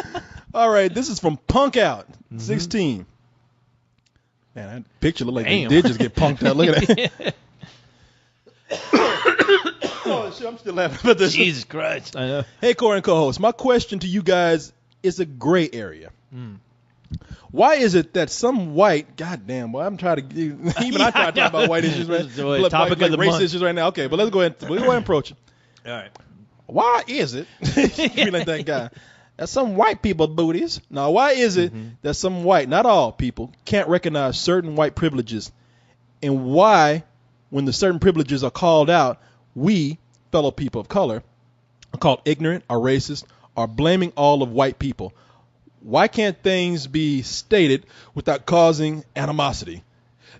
All right, this is from Punk Out 16. Man, that picture looked like they did just get punked out. Look at that. Oh shit, I'm still laughing about this. Jesus Christ. I know. Hey, Corey and co-host, my question to you guys is a gray area. Why is it that some white, goddamn, boy, I'm trying to, even I try to talk about white issues, right? Topic of the race month. issues right now. Okay, but let's go ahead and approach it. All right. Why is it, you like that guy, that some white people booties? Now, why is it that some white, not all people, can't recognize certain white privileges? And why, when the certain privileges are called out, we, fellow people of color, are called ignorant or racist or blaming all of white people? Why can't things be stated without causing animosity?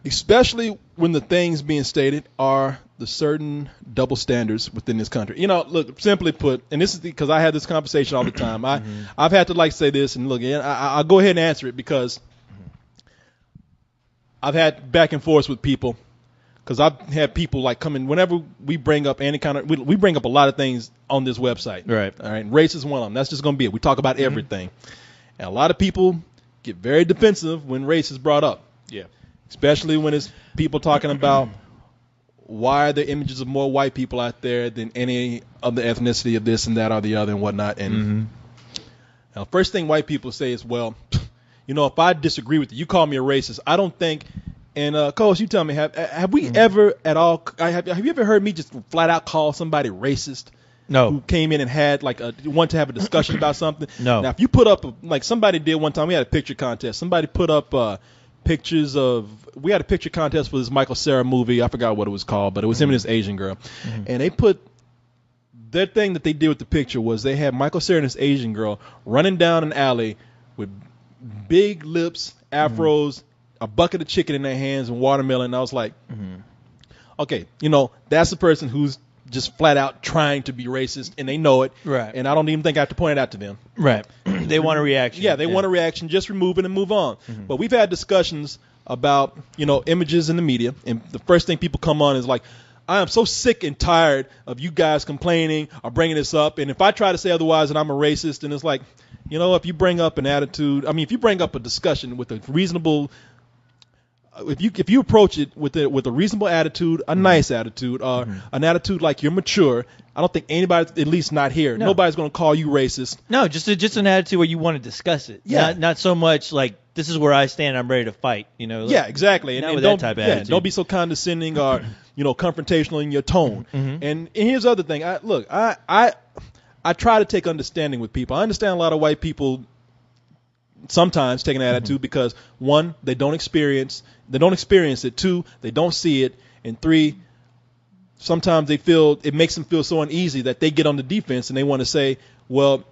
Especially when the things being stated are the certain double standards within this country. You know, look, simply put, and this is because I have this conversation all the time. I've had to say this, and look, I'll go ahead and answer it because I've had back and forth with people. Because I've had people come in whenever we bring up any kind of, we bring up a lot of things on this website. Right. All right. And race is one of them. That's just going to be it. We talk about everything. And a lot of people get very defensive when race is brought up. Yeah. Especially when it's people talking about why are there images of more white people out there than any other ethnicity of this and that or the other and whatnot. And now, first thing white people say is, well, if I disagree with you, you call me a racist. I don't think. And Coach, you tell me, have we ever at all? Have you ever heard me just flat out call somebody racist? No. Who came in and had want to have a discussion about something? No. Now, if you put up somebody did one time, we had a picture contest. Somebody put up pictures of. We had a picture contest for this Michael Cera movie. I forgot what it was called, but it was him and this Asian girl. And they put their thing that they did with the picture was they had Michael Cera and this Asian girl running down an alley with big lips, afros, a bucket of chicken in their hands and watermelon. And I was like, okay, that's the person who's just flat out trying to be racist, and they know it. Right. And I don't even think I have to point it out to them. Right. They want a reaction. Yeah, they want a reaction. Just remove it and move on. Mm-hmm. But we've had discussions about, images in the media, and the first thing people come on is like, I am so sick and tired of you guys complaining or bringing this up. And if I try to say otherwise, then I'm a racist. And it's like, if you bring up an attitude, if you bring up a discussion with a reasonable, if you approach it with a reasonable attitude, a nice attitude, or an attitude like you're mature, I don't think anybody, at least not here, nobody's going to call you racist. No, just an attitude where you want to discuss it. Yeah. Not so much like, this is where I stand, I'm ready to fight. Yeah, exactly. And with that type of attitude. Don't be so condescending or confrontational in your tone. Mm-hmm. And here's the other thing. I try to take understanding with people. I understand a lot of white people sometimes take an attitude because, one, they don't experience it. Two, they don't see it. And three, sometimes it makes them feel so uneasy that they get on the defense and they want to say, well,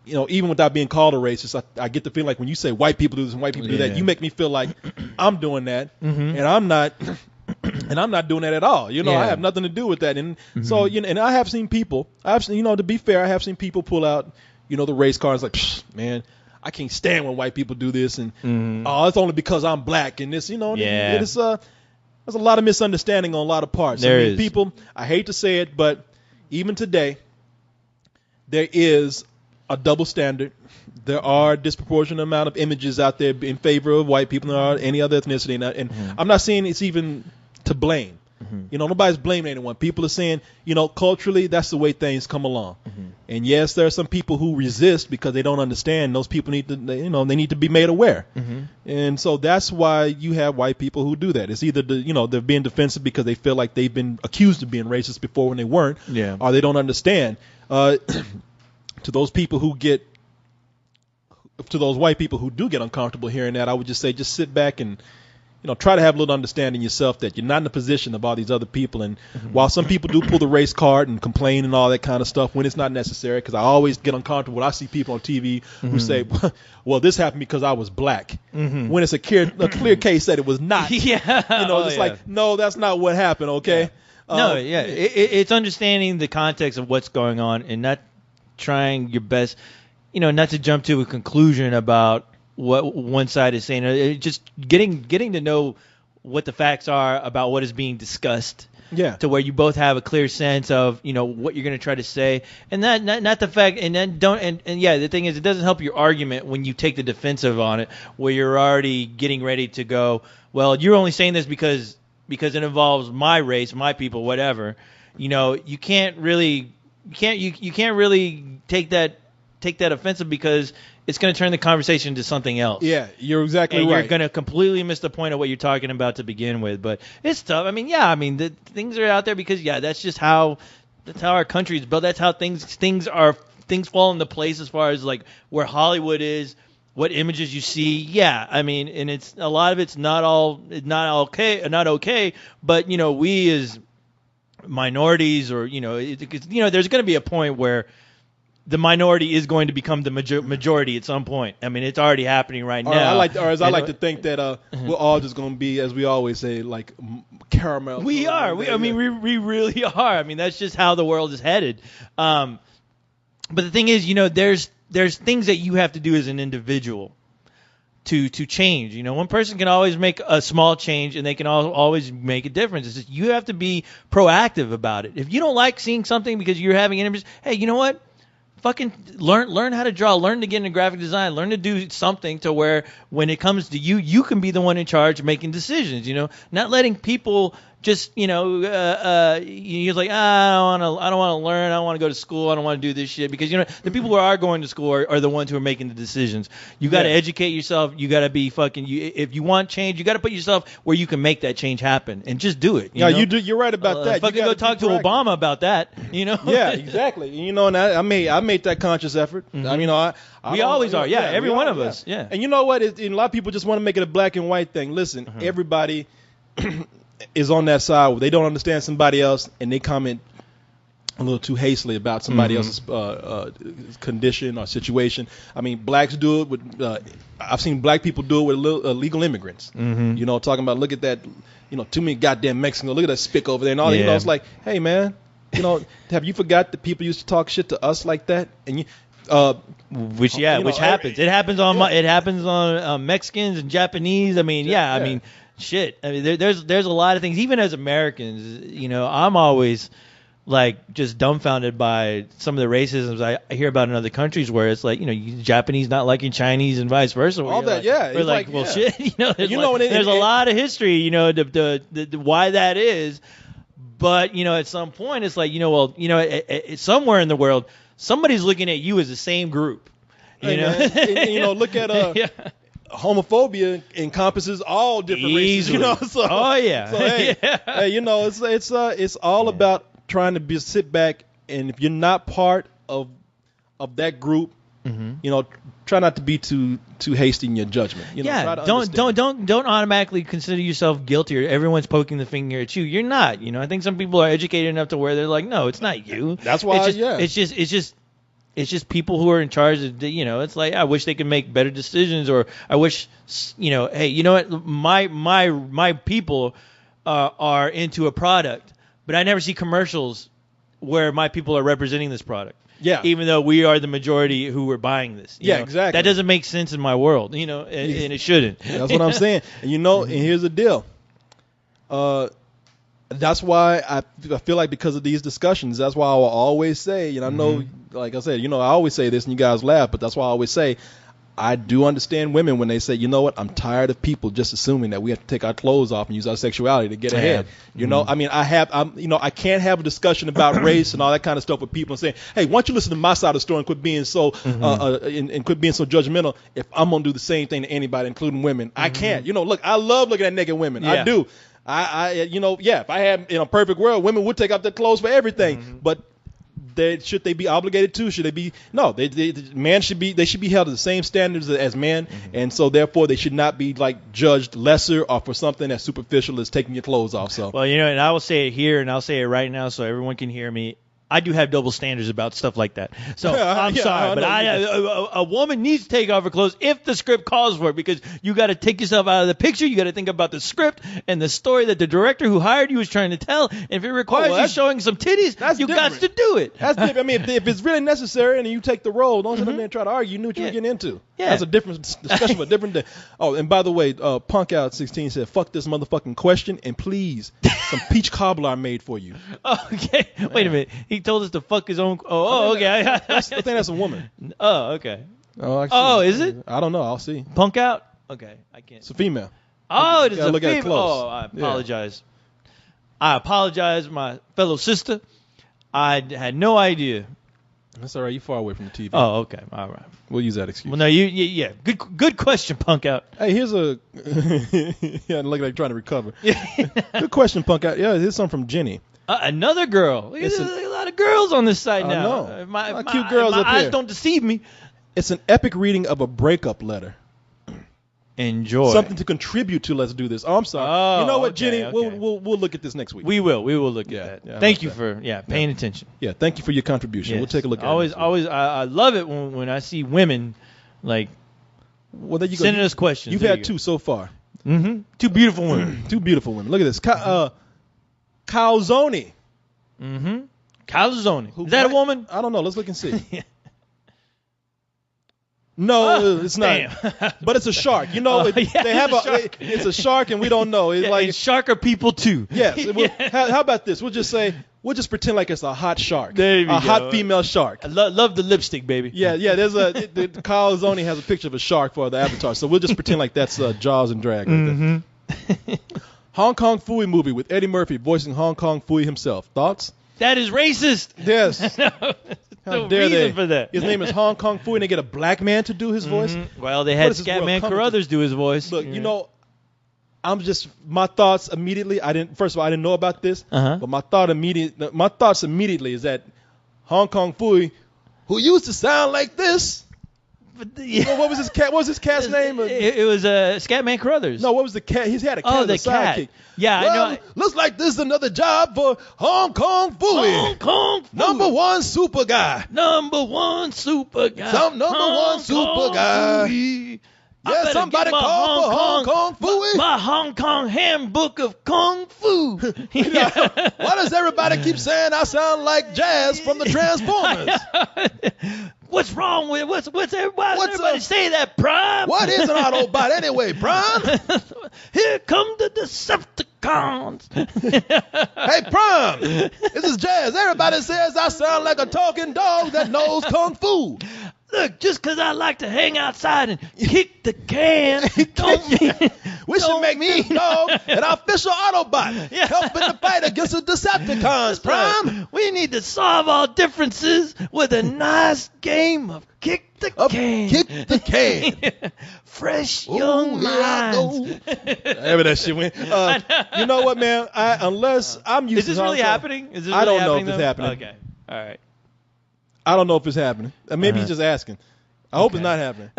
even without being called a racist, I get the feeling like when you say white people do this and white people do that, you make me feel like I'm doing that, and I'm not doing that at all. I have nothing to do with that. And so, and I have seen people, to be fair, I have seen people pull out, the race cards like, man, I can't stand when white people do this, and it's only because I'm black, and this, there's a lot of misunderstanding on a lot of parts. There is. People, I hate to say it, but even today, there is a double standard. There are a disproportionate amount of images out there in favor of white people than there are any other ethnicity, and I'm not saying it's even to blame. Nobody's blaming anyone. People are saying, culturally, that's the way things come along. And yes, there are some people who resist because they don't understand. Those people need to, they need to be made aware. And so that's why you have white people who do that. It's either they're being defensive because they feel like they've been accused of being racist before when they weren't, or they don't understand. To those people to those white people who do get uncomfortable hearing that, I would just say, just sit back and try to have a little understanding yourself that you're not in the position of all these other people. And while some people do pull the race card and complain and all that kind of stuff when it's not necessary, because I always get uncomfortable when I see people on TV who say, well, this happened because I was black, when it's a clear case that it was not. Like, no, that's not what happened, okay? It's understanding the context of what's going on and not trying your best, not to jump to a conclusion about what one side is saying. Just getting to know what the facts are about what is being discussed. Yeah. To where you both have a clear sense of, what you're going to try to say, and not the fact, and then don't, and the thing is, it doesn't help your argument when you take the defensive on it, where you're already getting ready to go, well, you're only saying this because it involves my race, my people, whatever. You can't really take that offensive because it's going to turn the conversation into something else. Yeah, you're exactly right. And you're going to to completely miss the point of what you're talking about to begin with. But it's tough. The things are out there because, that's just how our country is built. That's how things fall into place as far as like where Hollywood is, what images you see. Yeah, and it's a lot of it's not okay. But we as minorities, or there's going to be a point where the minority is going to become the majority at some point. It's already happening right now. I like to think that we're all just going to be, as we always say, like caramel. We are. We really are. That's just how the world is headed. But the thing is, there's things that you have to do as an individual to change. One person can always make a small change, and they can always make a difference. It's just you have to be proactive about it. If you don't like seeing something because you're having interest, hey, you know what? Fucking learn how to draw, learn to get into graphic design, learn to do something to where when it comes to you can be the one in charge of making decisions, not letting people just, you're like, I don't want to learn, I don't want to go to school, I don't want to do this shit, because, the people who are going to school are the ones who are making the decisions. You got to educate yourself, you got to be if you want change, you got to put yourself where you can make that change happen, and just do it. You're right about that. Fucking go talk to Obama about that, Yeah, exactly. And I made that conscious effort. We always are. Yeah, every one of us. Yeah. And you know what? A lot of people just want to make it a black and white thing. Listen, everybody is on that side where they don't understand somebody else and they comment a little too hastily about somebody else's condition or situation. Blacks do it with. I've seen black people do it with illegal immigrants. Talking about, look at that. Too many goddamn Mexicans. Look at that spick over there and all. It's like, hey man, You know, have you forgot that people used to talk shit to us like that? And you, which happens. It happens on Mexicans and Japanese. I mean, I mean, shit. I mean, there's a lot of things. Even as Americans, you know, I'm always like just dumbfounded by some of the racisms I hear about in other countries, where it's like, you know, Japanese not liking Chinese and vice versa. All that, like, we're like, well, shit. You know, there's a lot of history. You know, the why that is. But, you know, at some point, it's like, you know, well, you know, somewhere in the world, somebody's looking at you as the same group. You know, and, you know, look at homophobia encompasses all different races. You know, so, so hey, hey, you know, it's all about trying to sit back, and if you're not part of that group, you know, try not to be too hasty in your judgment. You know, try to don't automatically consider yourself guilty or everyone's poking the finger at you. You're not. You know, I think some people are educated enough to where they're like, no, it's not you. That's why. It's just people who are in charge of. You know, it's like, I wish they could make better decisions, or I wish, you know, hey, you know what, my people are into a product, but I never see commercials where my people are representing this product. Yeah. Even though we are the majority who are buying this. You know? Exactly. That doesn't make sense in my world, you know, and it shouldn't. That's what I'm saying. And you know, and here's the deal. That's why I feel like, because of these discussions, that's why I will always say, and I know, like I said, you know, I always say this and you guys laugh, but that's why I always say, I do understand women when they say, you know what, I'm tired of people just assuming that we have to take our clothes off and use our sexuality to get ahead. You know, I mean, I can't have a discussion about race and all that kind of stuff with people and saying, hey, why don't you listen to my side of the story and quit being so and quit being so judgmental if I'm gonna do the same thing to anybody, including women. I can't. You know, look, I love looking at naked women. I do. I you know, if I had, in a perfect world, women would take off their clothes for everything, but should they be obligated to? Should they be? No, they should be held to the same standards as men, and so therefore they should not be like judged lesser or for something as superficial as taking your clothes off. So, well, you know, and I will say it here, and I'll say it right now, so everyone can hear me. I do have double standards about stuff like that. So I'm sorry, but a woman needs to take off her clothes if the script calls for it, because you got to take yourself out of the picture. You got to think about the script and the story that the director who hired you is trying to tell. And if it requires you showing some titties, you got to do it. That's different. I mean, if it's really necessary and you take the role, don't sit there and try to argue. You knew what you were getting into. Yeah. That's a different discussion, but different day. Oh, and by the way, Punk Out 16 said, "Fuck this motherfucking question, and please, some peach cobbler I made for you." Oh, okay. Wait a minute. He told us to fuck his own. Okay. I think that's a woman. Oh, okay. Oh, is it? I don't know. I'll see. Punk Out? Okay, I can't. It's a female. Oh, it is a look female. at it close. Oh, I apologize. Yeah. I apologize, my fellow sister. I had no idea. That's all right. You're far away from the TV. Oh, okay. All right. We'll use that excuse. Well, no, yeah. Good question, Punk Out. Hey, here's a yeah, look like trying to recover. Good question, Punk Out. Yeah, here's something from Jenny. Another girl. There's a lot of girls on this side now. I know. My cute girls my up eyes here. Don't deceive me. It's an epic reading of a breakup letter. Enjoy. Something to contribute to. Let's do this. Oh, I'm sorry. Oh, you know what, okay, Jenny? okay. We'll look at this next week. We will look at that. Yeah, thank you for paying attention. Yeah, thank you for your contribution. Yes. We'll take a look at it. Always, I love it when I see women like there you go. Sending us questions. You've had two so far. Mm-hmm. Two beautiful women. Two beautiful women. Look at this. Calzone. Mm-hmm. Calzone. Is that a woman? I don't know. Let's look and see. No, it's not. But it's a shark. You know, it's a shark, and we don't know. It's like and shark are people too. Yes. How about this? We'll just pretend like it's a hot shark. There you go. Hot female shark. I love the lipstick, baby. Yeah. There's Calzone has a picture of a shark for the avatar, so we'll just pretend like that's Jaws and Drag. Right there. Hong Kong Phooey movie with Eddie Murphy voicing Hong Kong Phooey himself. Thoughts? That is racist. Yes. No reason for that. His name is Hong Kong Phooey, and they get a black man to do his voice. Well, they had Scatman Carruthers do his voice. Look, you know, my thoughts immediately. First of all, I didn't know about this, but my thoughts immediately is that Hong Kong Phooey, who used to sound like this. What was his cat? What was his cat's name? It was Scatman Carruthers. No, what was the cat? He's had a cat. Oh, the cat. Sidekick. Yeah, well, I know. Looks like this is another job for Hong Kong Phooey. Hong Kong Phooey. Number one super guy. Number one super guy. Number one super guy. Yeah, somebody call for Hong Kong Phooey. My Hong Kong handbook of Kung Fu. Why does everybody keep saying I sound like Jazz from the Transformers? What's wrong with what's everybody say that, Prime? What is an Autobot anyway, Prime? Here come the Decepticons. Hey, Prime, this is Jazz. Everybody says I sound like a talking dog that knows Kung Fu. Look, just because I like to hang outside and kick the can, don't mean... We should make this dog an official Autobot, helping the fight against the Decepticons, Prime. We need to solve our differences with a nice game of kick the can. Kick the can. Fresh young minds. However that shit went. You know what, man? Unless I'm used to... Is this really happening? Is this I really don't know if happening, it's happening. Okay. All right. I don't know if it's happening. Maybe he's just asking. I hope it's not happening.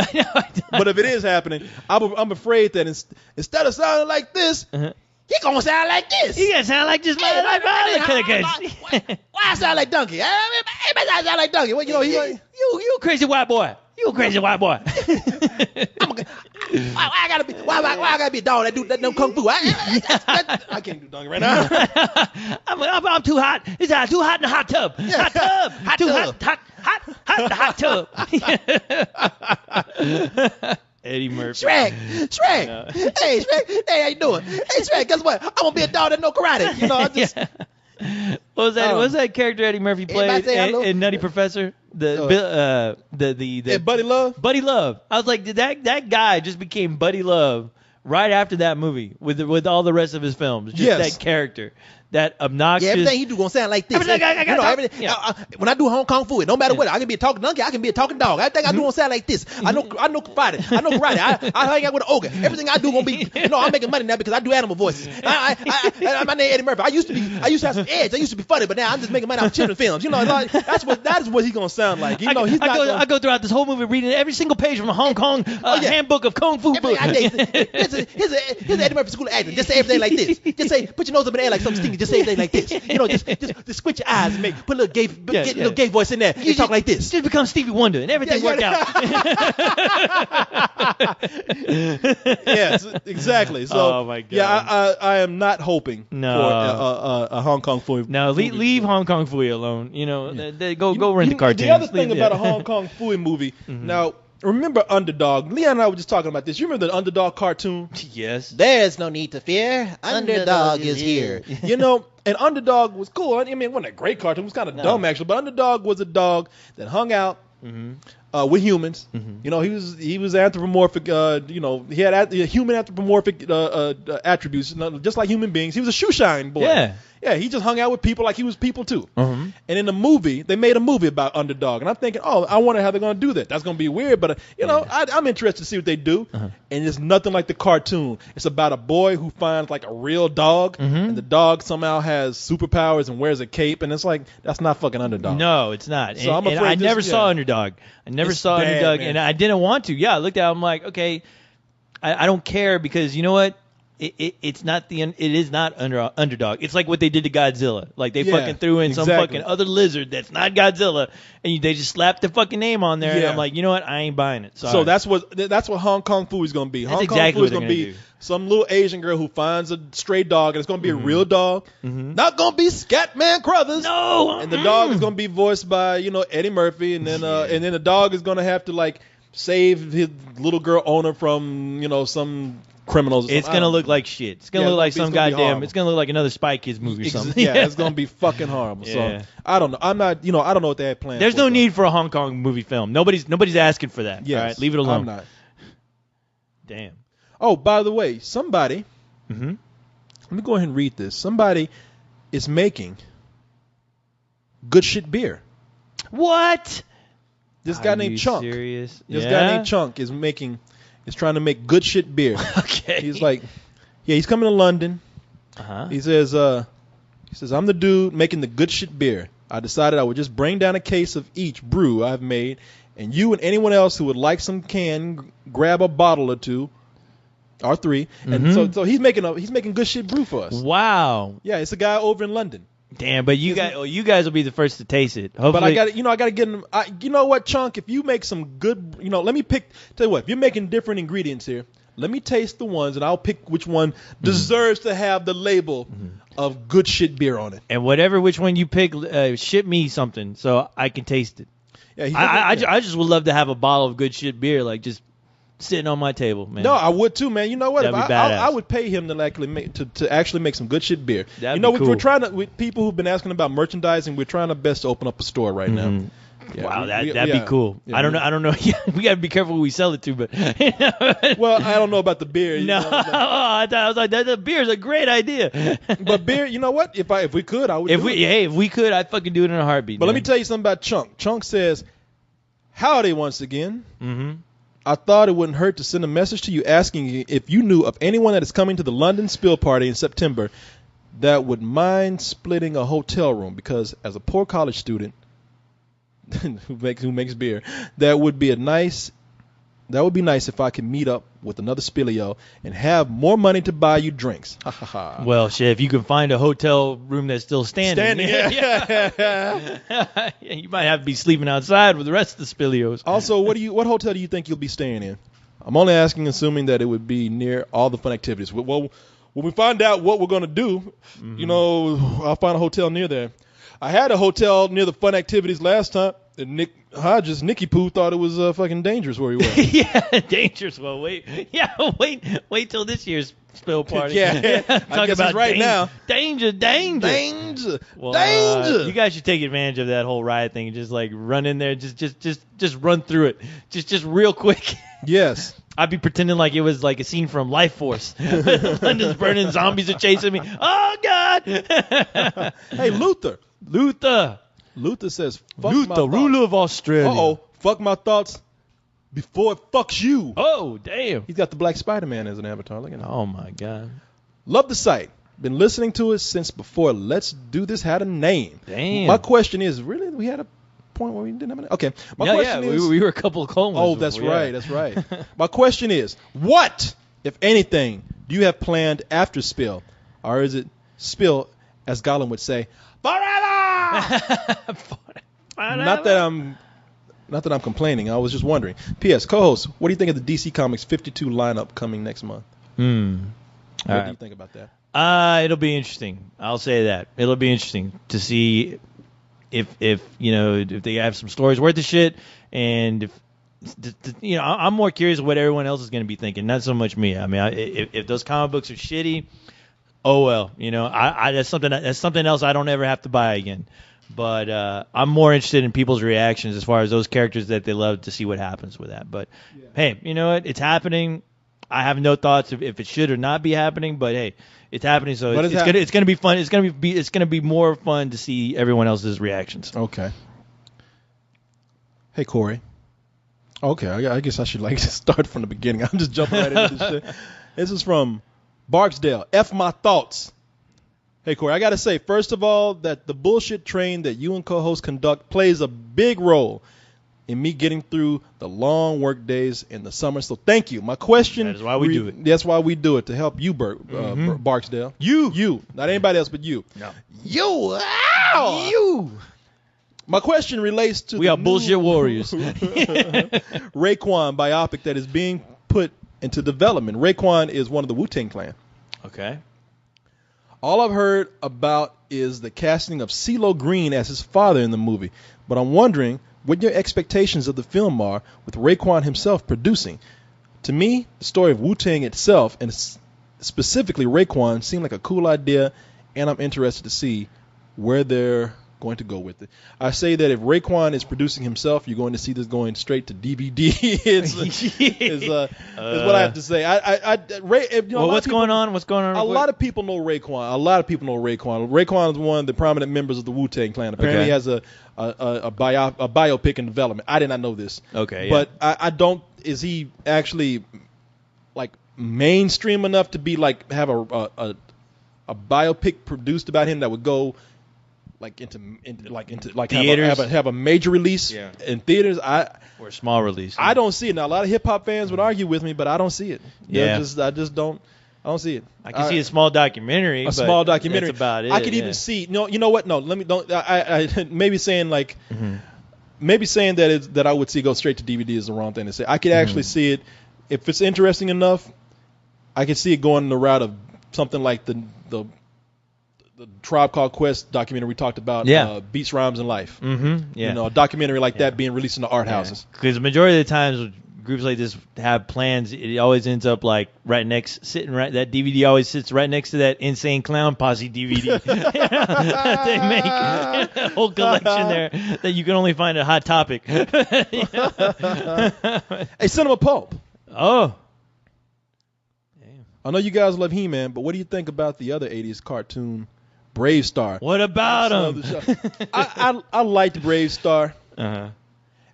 But if it is happening, I'm afraid that instead of sounding like this, he gonna sound like this. He gonna sound like just my Why I sound like Donkey? Everybody sound like Donkey. Well, you know, you crazy white boy. You crazy white boy. Why I gotta be a dog that do kung fu? I can't do Donkey right now. I'm too hot. It's too hot in the hot tub. Hot tub. Hot too tub. Hot in the hot tub. Eddie Murphy. Shrek. No. Hey, Shrek. Hey, how you doing? Hey, Shrek, guess what? I'm gonna be a dog that know karate. You know, I just... What was that? What was that character Eddie Murphy played in Nutty Professor? The Buddy Love. Buddy Love. I was like, did that guy just became Buddy Love right after that movie with all the rest of his films? Just that character. That obnoxious. Yeah, everything he do gonna sound like this. When I do Hong Kong food, no matter what, I can be a talking donkey, I can be a talking dog. Everything I do gonna sound like this. I know karate. I know karate. I hang out with an ogre. Everything I do gonna be. I'm making money now because I do animal voices. My name Eddie Murphy. I used to have some edge. I used to be funny, but now I'm just making money off children's films. You know, that is what he's gonna sound like. You know, I go throughout this whole movie reading every single page from a Hong Kong handbook of Kung Fu book. Here's Eddie Murphy School of Acting. Just say everything like this. Just say, put your nose up in the air like something stinky. Just say everything like this. You know, just squint your eyes and put a little gay, get a little gay voice in there. You talk like this. Just become Stevie Wonder and everything work out. Yes, exactly. So, oh my God. Yeah, I am not hoping for a Hong Kong Phooey. No, leave Hong Kong Phooey alone. You know, go rent the cartoons. The other thing about a Hong Kong Phooey movie, now. Remember Underdog? Leon and I were just talking about this. You remember the Underdog cartoon? Yes. There's no need to fear. Underdog is here. You know, and Underdog was cool. I mean, it wasn't a great cartoon. It was kind of dumb, actually. But Underdog was a dog that hung out with humans. You know, he was anthropomorphic. You know, he had human anthropomorphic attributes, just like human beings. He was a shoe shine boy. Yeah, he just hung out with people like he was people too. And in the movie, they made a movie about Underdog, and I'm thinking, I wonder how they're going to do that. That's going to be weird, but you know, I'm interested to see what they do. And it's nothing like the cartoon. It's about a boy who finds like a real dog, and the dog somehow has superpowers and wears a cape, and it's like that's not fucking Underdog. No, it's not. So I'm afraid I never saw Underdog. I never saw Underdog, and I didn't want to. Yeah, I looked at it, I'm like, okay, I don't care because you know what? It is not Underdog. It's like what they did to Godzilla. Like they fucking threw in some fucking other lizard that's not Godzilla, and they just slapped the fucking name on there. And I'm like, you know what? I ain't buying it. Sorry. So that's what Hong Kong Phooey is gonna be. Hong Kong Phooey is gonna be some little Asian girl who finds a stray dog, and it's gonna be a real dog. Not gonna be Scatman Crothers. No. And the dog is gonna be voiced by Eddie Murphy, and then the dog is gonna have to like save his little girl owner from some criminals. It's gonna look like shit. It's gonna look like some goddamn. It's gonna look like another Spy Kids movie or something. Yeah, it's gonna be fucking horrible. So I don't know. I'm not. I don't know what they had planned. There's no need for a Hong Kong movie film. Nobody's asking for that. Yes, all right, leave it alone. I'm not. Damn. Oh, by the way, somebody. Let me go ahead and read this. Somebody is making good shit beer. What? This guy named Chunk. Serious? This guy named Chunk is trying to make good shit beer. Okay. He's like, he's coming to London. He says, I'm the dude making the good shit beer. I decided I would just bring down a case of each brew I've made, and you and anyone else who would like some can grab a bottle or two, or three. And so he's making good shit brew for us. Wow. Yeah, it's a guy over in London. Damn, but you guys will be the first to taste it. Hopefully. But I got to get them. You know what, Chunk? If you make some good, let me pick. Tell you what, if you're making different ingredients here, let me taste the ones, and I'll pick which one deserves to have the label of good shit beer on it. And which one you pick, ship me something so I can taste it. Yeah, I just would love to have a bottle of good shit beer, like just sitting on my table, man. No, I would too, man. You know what? That'd If be I would pay him to actually make some good shit beer. That'd be cool. We're trying to, with people who've been asking about merchandising, we're trying our best to open up a store right now. Yeah, wow, that'd be cool. Yeah, I don't know. We gotta be careful who we sell it to, but well, I don't know about the beer. I was like, the beer's a great idea. But beer, you know what? If we could, I would. If we could, I'd fucking do it in a heartbeat. But let me tell you something about Chunk. Chunk says, "Howdy once again. I thought it wouldn't hurt to send a message to you asking if you knew of anyone that is coming to the London Spill Party in September that would mind splitting a hotel room, because as a poor college student who makes beer, that would be nice if I could meet up with another Spillio and have more money to buy you drinks." Well, shit, if you can find a hotel room that's still standing. You might have to be sleeping outside with the rest of the Spillios. Also, what hotel do you think you'll be staying in? I'm only asking, assuming that it would be near all the fun activities. Well, when we find out what we're going to do, I'll find a hotel near there. I had a hotel near the fun activities last time, and Nicky Poo thought it was fucking dangerous where he was. Yeah, dangerous. Well, wait till this year's spill party. I guess it's right now. Danger. Well, you guys should take advantage of that whole riot thing and just like run in there, just run through it, just real quick. Yes. I'd be pretending like it was like a scene from Life Force. London's burning, zombies are chasing me. Oh God! Hey, Luther says, "Fuck Luther, ruler of Australia." Fuck my thoughts before it fucks you. Oh, damn. He's got the Black Spider-Man as an avatar. Look at him. Oh my God. Love the site. Been listening to it since before Let's Do This had a name. Damn. My question is, really, we had a point where we didn't have a name? Okay. My question is, we were a couple of clones. Oh, that's right. That's right. My question is, what, if anything, do you have planned after Spill? Or is it Spill, as Gollum would say, forever? Not that I'm complaining. I was just wondering. P.S. Co-host, what do you think of the DC Comics 52 lineup coming next month? What do you think about that? It'll be interesting. I'll say that. It'll be interesting to see if they have some stories worth of shit, and if I'm more curious what everyone else is going to be thinking, not so much me. I mean, if those comic books are shitty, oh well, that's something else I don't ever have to buy again. But I'm more interested in people's reactions as far as those characters that they love, to see what happens with that. But hey, you know what? It's happening. I have no thoughts if it should or not be happening. But hey, it's happening, so it's gonna be fun. It's gonna be more fun to see everyone else's reactions. Okay. Hey Corey. Okay, I guess I should start from the beginning. I'm just jumping right into this shit. This is from Barksdale. F my thoughts. Hey, Corey, I got to say, first of all, that the bullshit train that you and co-host conduct plays a big role in me getting through the long work days in the summer. So thank you. My question... That is why we do it. That's why we do it, to help you, Barksdale. You. Not anybody else but you. No. You. Ow! You. My question relates to We are bullshit warriors. Raekwon biopic that is being put into development. Raekwon is one of the Wu-Tang Clan. Okay. All I've heard about is the casting of CeeLo Green as his father in the movie, but I'm wondering what your expectations of the film are with Raekwon himself producing. To me, the story of Wu-Tang itself, and specifically Raekwon, seemed like a cool idea, and I'm interested to see where they're going to go with it. I say that if Raekwon is producing himself, you're going to see this going straight to DVD. is what I have to say. What's going on? What's going on? A lot of people know Raekwon. Raekwon is one of the prominent members of the Wu-Tang Clan. Apparently, he has a biopic in development. I did not know this. Okay, but I don't. Is he actually like mainstream enough to be like have a biopic produced about him that would go into theaters? have a major release in theaters? Or a small release. I don't see it. Now a lot of hip hop fans would argue with me, but I don't see it. I just don't. I don't see it. I can see a small documentary. A small documentary. That's about it. I could even see. No, you know what? No, let me. Don't. I maybe saying like. Maybe saying that I would see go straight to DVD is the wrong thing to say. I could actually see it if it's interesting enough. I could see it going the route of something like the Tribe Called Quest documentary we talked about. Beats, Rhymes, and Life. Yeah. A documentary like that being released in the art houses. Because the majority of the times groups like this have plans, it always ends up like that DVD always sits right next to that Insane Clown Posse DVD. They make a whole collection there that you can only find at Hot Topic. Hey, Cinema Pulp. Oh. I know you guys love He-Man, but what do you think about the other 80s cartoon, Brave Star? What about him? I liked Brave Star. Uh-huh.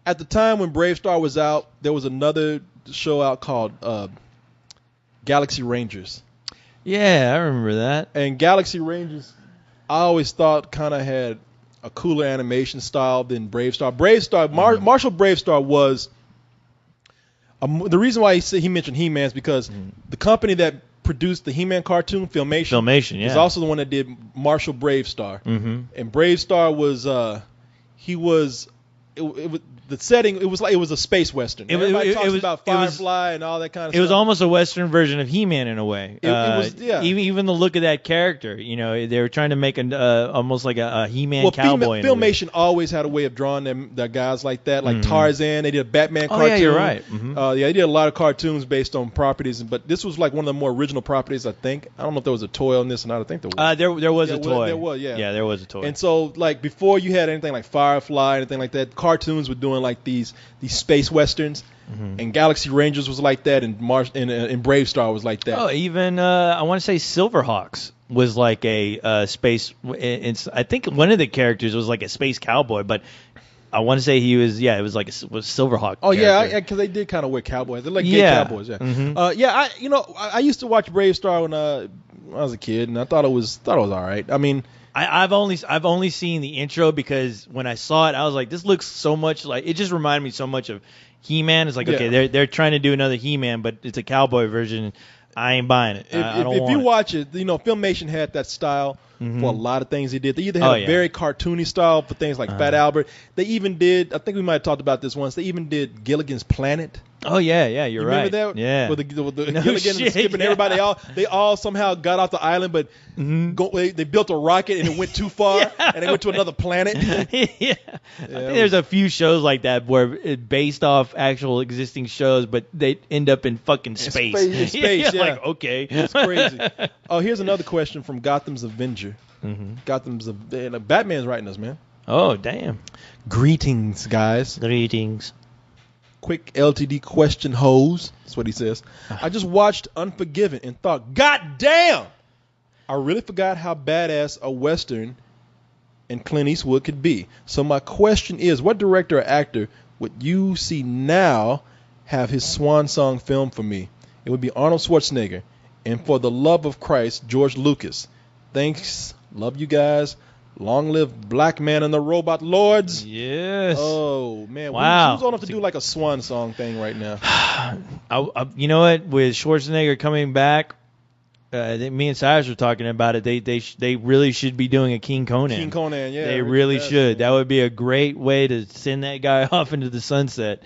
At the time when Brave Star was out, there was another show out called Galaxy Rangers. Yeah, I remember that. And Galaxy Rangers, I always thought kind of had a cooler animation style than Brave Star. Brave Star, Marshall Brave Star was the reason why he mentioned He-Man is because the company that produced the He-Man cartoon, Filmation, is also the one that did Marshall Brave Star. And Brave Star was the setting. It was a space western. Everybody talks about Firefly and all that kind of stuff. It was almost a western version of He-Man in a way. It was, yeah. Even the look of that character, they were trying to make almost like a He-Man cowboy. Filmation always had a way of drawing their guys like that, like Tarzan. They did a Batman cartoon. Yeah, you're right. They did a lot of cartoons based on properties, but this was like one of the more original properties. I think. I don't know if there was a toy on this or not. I think there was. There was a toy. There was, yeah. Yeah, there was a toy. And so, like before you had anything like Firefly, anything like that, cartoons were doing like these space westerns, and Galaxy Rangers was like that, and Brave Star was like that. Oh, even I want to say Silverhawks was like a space. I think one of the characters was like a space cowboy, but I want to say he was. Yeah, it was like was Silverhawk. Oh character. Yeah, because they did kind of wear cowboys. They're like gay cowboys. Yeah. I used to watch Brave Star when I was a kid, and I thought it was all right. I mean. I've only seen the intro because when I saw it, I was like, this looks so much like it. Just reminded me so much of He-Man. It's like okay, they're trying to do another He-Man, but it's a cowboy version. I ain't buying it. If you watch it, Filmation had that style for a lot of things they did. They either had a very cartoony style for things like Fat Albert. They even did. I think we might have talked about this once. They even did Gilligan's Planet. Oh yeah, you're right. Remember that? Yeah. With the Gilligan and Skip and everybody, they all somehow got off the island, but they built a rocket and it went too far, and they went to another planet. I think there's a few shows like that where it's based off actual existing shows, but they end up in fucking space. Yeah. Like okay, it's crazy. Oh, here's another question from Gotham's Avenger. Batman's writing us, man. Oh damn! Greetings, guys. Greetings. Quick LTD question hose. That's what he says. I just watched Unforgiven and thought, God damn! I really forgot how badass a Western and Clint Eastwood could be. So my question is, what director or actor would you see now have his swan song film for me? It would be Arnold Schwarzenegger. And for the love of Christ, George Lucas. Thanks. Love you guys. Long live Black Man and the Robot Lords. Yes. Oh, man. Wow. Who's on to do like a swan song thing right now? You know what? With Schwarzenegger coming back, me and Cyrus were talking about it. They really should be doing a King Conan. King Conan, yeah. They really should. That would be a great way to send that guy off into the sunset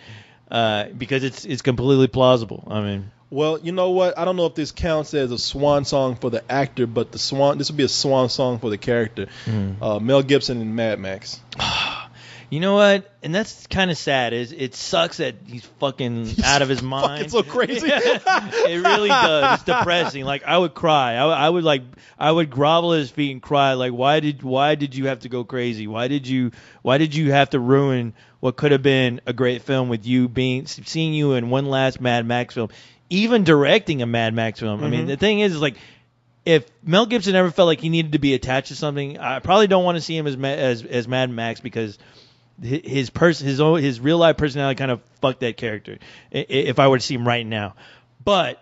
because it's completely plausible. I mean. Well, you know what? I don't know if this counts as a swan song for the actor, but this would be a swan song for the character. Mel Gibson and Mad Max. You know what? And that's kind of sad. It sucks that he's fucking out of his mind. Fucking so crazy. It really does. It's depressing. Like I would cry. I would grovel at his feet and cry. Like why did you have to go crazy? Why did you have to ruin what could have been a great film with you seeing you in one last Mad Max film? Even directing a Mad Max film. I mean, the thing is like, if Mel Gibson ever felt like he needed to be attached to something, I probably don't want to see him as Mad Max because his real life personality kind of fucked that character. If I were to see him right now, but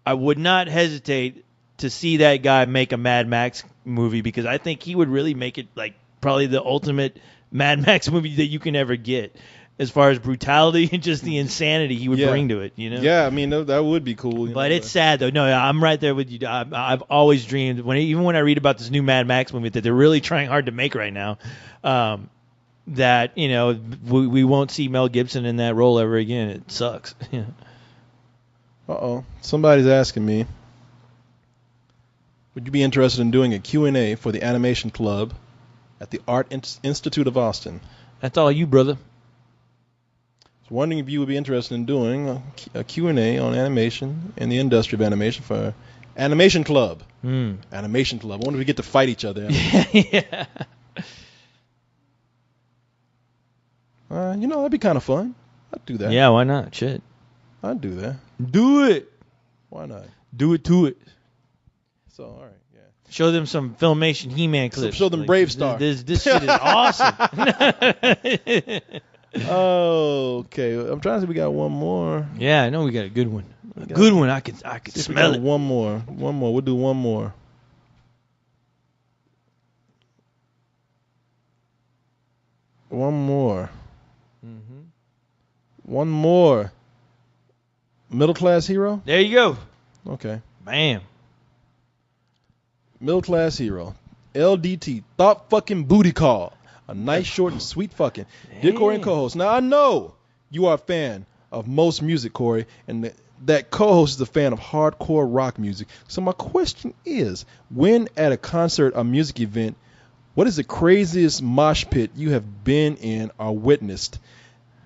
I would not hesitate to see that guy make a Mad Max movie because I think he would really make it like probably the ultimate Mad Max movie that you can ever get. as far as brutality and just the insanity he would bring to it, you know? Yeah, I mean, that would be cool. But it's sad, though. No, I'm right there with you. I've always dreamed, even when I read about this new Mad Max movie that they're really trying hard to make right now, that, you know, we won't see Mel Gibson in that role ever again. It sucks. Uh-oh. Somebody's asking me, would you be interested in doing a Q&A for the Animation Club at the Art Institute of Austin? That's all you, brother. I was wondering if you would be interested in doing a Q&A on animation and the industry of animation for Animation Club. Animation Club. I wonder if we get to fight each other. Yeah. You know, that'd be kind of fun. I'd do that. Yeah, why not? Shit. I'd do that. Do it. Why not? Do it to it. So, all right, yeah. Show them some Filmation He-Man clips. Show them Brave Star. This shit is awesome. Okay. I'm trying to see if we got one more. Yeah, I know we got a good one. Good one. I could smell it. One more. We'll do one more. One more. Middle Class Hero? There you go. Okay. Bam. Middle Class Hero. LDT. Thought fucking booty call. A nice, short, and sweet fucking. Dear Corey and co-host. Now, I know you are a fan of most music, Corey, and that co-host is a fan of hardcore rock music. So my question is, when at a concert or music event, what is the craziest mosh pit you have been in or witnessed?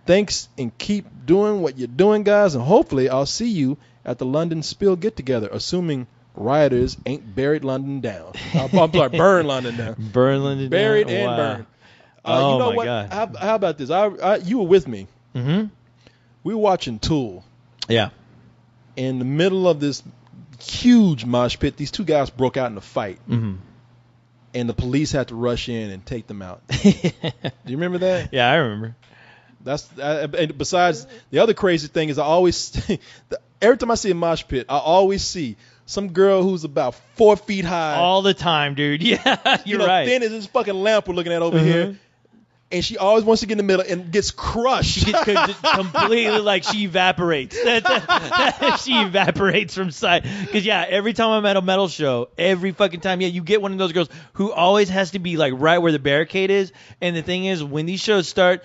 Thanks, and keep doing what you're doing, guys, and hopefully I'll see you at the London Spill get-together, assuming rioters ain't buried London down. I'm sorry, burn London down. Burn London buried down? And wow. burned. Oh, you know my what? God. How about this? You were with me. Mm-hmm. We were watching Tool. Yeah. In the middle of this huge mosh pit, these two guys broke out in a fight. Mm-hmm. And the police had to rush in and take them out. Do you remember that? Yeah, I remember. And besides, the other crazy thing is every time I see a mosh pit, I always see some girl who's about 4 feet high. All the time, dude. Yeah, you're right. Thin as this fucking lamp we're looking at over here. And she always wants to get in the middle and gets crushed. She gets completely, like, she evaporates. She evaporates from sight. Because, yeah, every time I'm at a metal show, every fucking time, you get one of those girls who always has to be, like, right where the barricade is. And the thing is, when these shows start,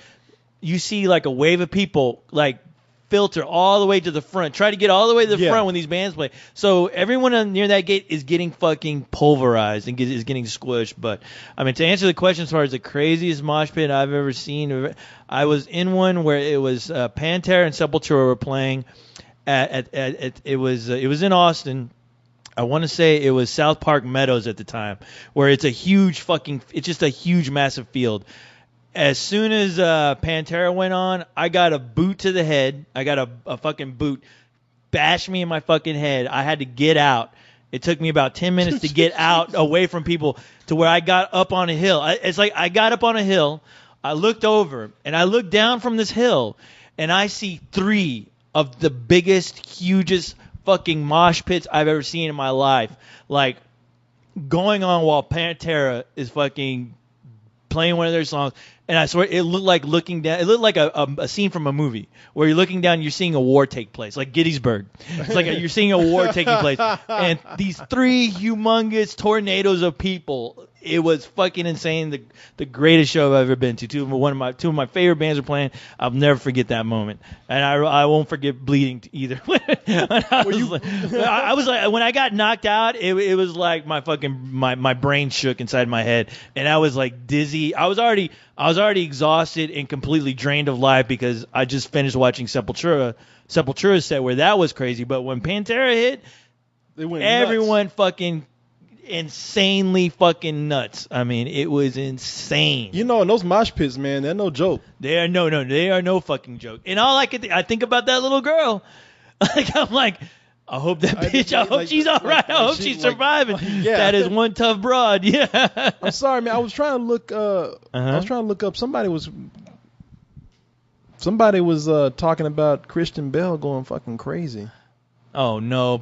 you see, like, a wave of people, like, filter all the way to the front. Try to get all the way to the front when these bands play. So everyone near that gate is getting fucking pulverized and is getting squished. But, I mean, to answer the question as far as the craziest mosh pit I've ever seen, I was in one where it was Pantera and Sepultura were playing it was in Austin. I want to say it was South Park Meadows at the time, where it's just a huge, massive field. As soon as Pantera went on, I got a boot to the head. I got a fucking boot, bashed me in my fucking head. I had to get out. It took me about 10 minutes to get out away from people to where I got up on a hill. It's like I got up on a hill, I looked over, and I looked down from this hill, and I see 3 of the biggest, hugest fucking mosh pits I've ever seen in my life. Like, going on while Pantera is fucking playing one of their songs. And I swear, it looked like looking down. It looked like a scene from a movie where you're looking down and you're seeing a war take place, like Gettysburg. It's like you're seeing a war taking place. And these 3 humongous tornadoes of people. It was fucking insane. The greatest show I've ever been to. Two of my favorite bands are playing. I'll never forget that moment, and I won't forget Bleeding either. I was like, when I got knocked out, it was like my brain shook inside my head, and I was like dizzy. I was already exhausted and completely drained of life because I just finished watching Sepultura's set where that was crazy. But when Pantera hit, everyone fucking insanely fucking nuts. I mean, it was insane. You know, and those mosh pits, man, they're no joke. They are no fucking joke. And all I think about that little girl. Like, I'm like, I hope that bitch. I hope she's all right. I hope she's surviving. That is one tough broad. Yeah. I'm sorry, man. I was trying to look. I was trying to look up. Somebody was talking about Christian Bale going fucking crazy. Oh no!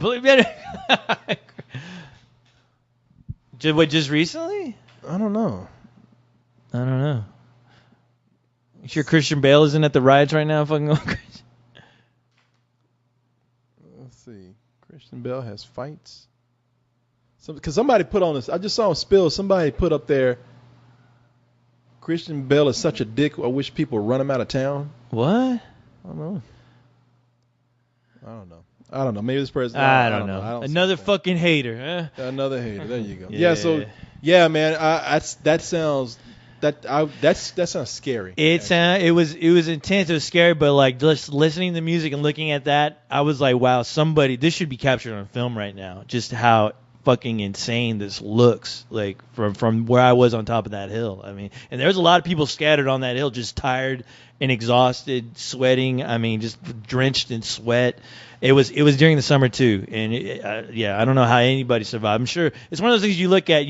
Just recently? I don't know. You sure Christian Bale isn't at the riots right now? Fucking going crazy. Let's see. Christian Bale has fights. Because somebody put on this. I just saw him spill. Somebody put up there. Christian Bale is such a dick. I wish people would run him out of town. What? I don't know. Maybe this person. I don't know. Another fucking hater, huh? Another hater. There you go. Yeah. So, yeah, man. That sounds scary. It was intense. It was scary, but like just listening to the music and looking at that, I was like, wow, this should be captured on film right now. Just how fucking insane this looks like from where I was on top of that hill. I mean, and there's a lot of people scattered on that hill, just tired and exhausted, sweating. I mean, just drenched in sweat. It was during the summer too, and I don't know how anybody survived. I'm sure it's one of those things you look at,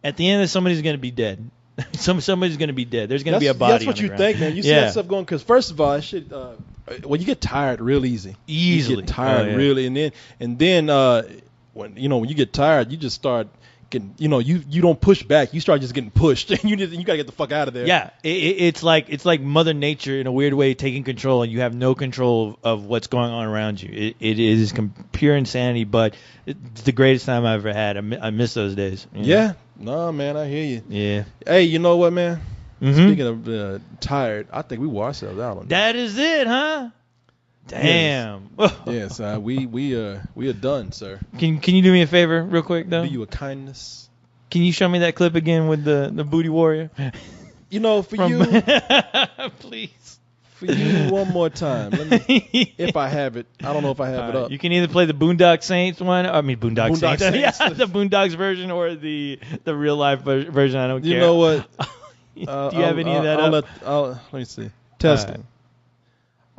at the end somebody's going to be dead. Somebody's going to be dead. There's going to be a body. That's what you think, man. You see that stuff going because first of all, that shit. Well, you get tired real easily. You get tired really, and then when you get tired, you just start getting, you don't push back. You start just getting pushed, and you got to get the fuck out of there. Yeah, it's like Mother Nature in a weird way taking control, and you have no control of what's going on around you. It is pure insanity, but it's the greatest time I ever had. I miss those days. Yeah. No, man, I hear you. Yeah. Hey, you know what, man? Mm-hmm. Speaking of tired, I think we wore ourselves out on that. That is it, huh? Damn. Yes, we are done, sir. Can you do me a favor real quick, though? Do you a kindness? Can you show me that clip again with the booty warrior? For you. Please. For you one more time. Let me, if I have it. I don't know if I have it up. You can either play the Boondock Saints one. I mean, Boondock Saints. Yeah, the Boondocks version or the real life version. I don't care. You know what? Do you have any of that up? Let me see. Testing. Right.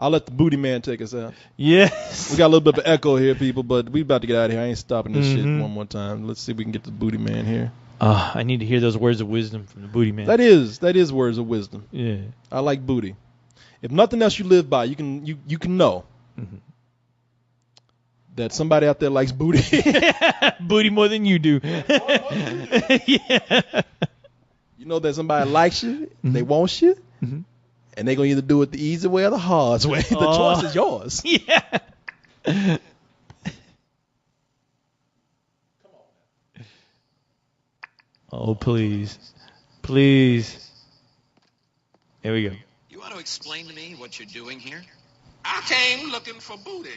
I'll let the booty man take us out. Yes. We got a little bit of echo here, people, but we about to get out of here. I ain't stopping this shit one more time. Let's see if we can get the booty man here. I need to hear those words of wisdom from the booty man. That is words of wisdom. Yeah. I like booty. If nothing else you live by, you can know that somebody out there likes booty. Booty more than you do. Yeah. You know that somebody likes you, they want you, and they're going to either do it the easy way or the hard way. The choice is yours. Yeah. Oh, please. Please. Here we go. You want to explain to me what you're doing here? I came looking for booty.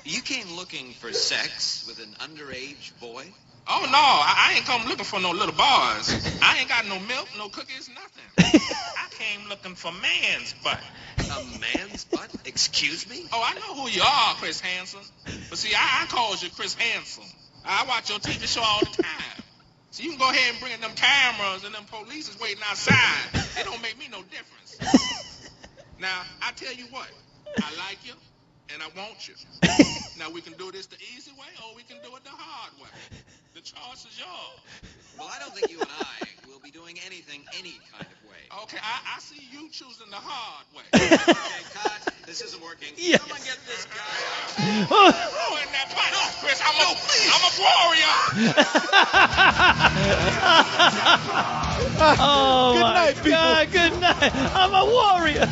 You came looking for sex with an underage boy? Oh, no, I ain't come looking for no little boys. I ain't got no milk, no cookies, nothing. I came looking for man's butt. A man's butt? Excuse me? Oh, I know who you are, Chris Hansen. But see, I calls you Chris Hansen. I watch your TV show all the time. So you can go ahead and bring in them cameras and them police is waiting outside. It don't make me no difference. Now, I tell you what, I like you and I want you. Now, we can do this the easy way or we can do it the hard way. The choice is yours. Well, I don't think you and I will be doing anything any kind of way. Okay, I see you choosing the hard way. Okay, cut. This isn't working. Yes. Someone get this guy out. Ruin that fight. No, Chris, I'm a warrior. Oh, good my night, people. God, good night. I'm a warrior.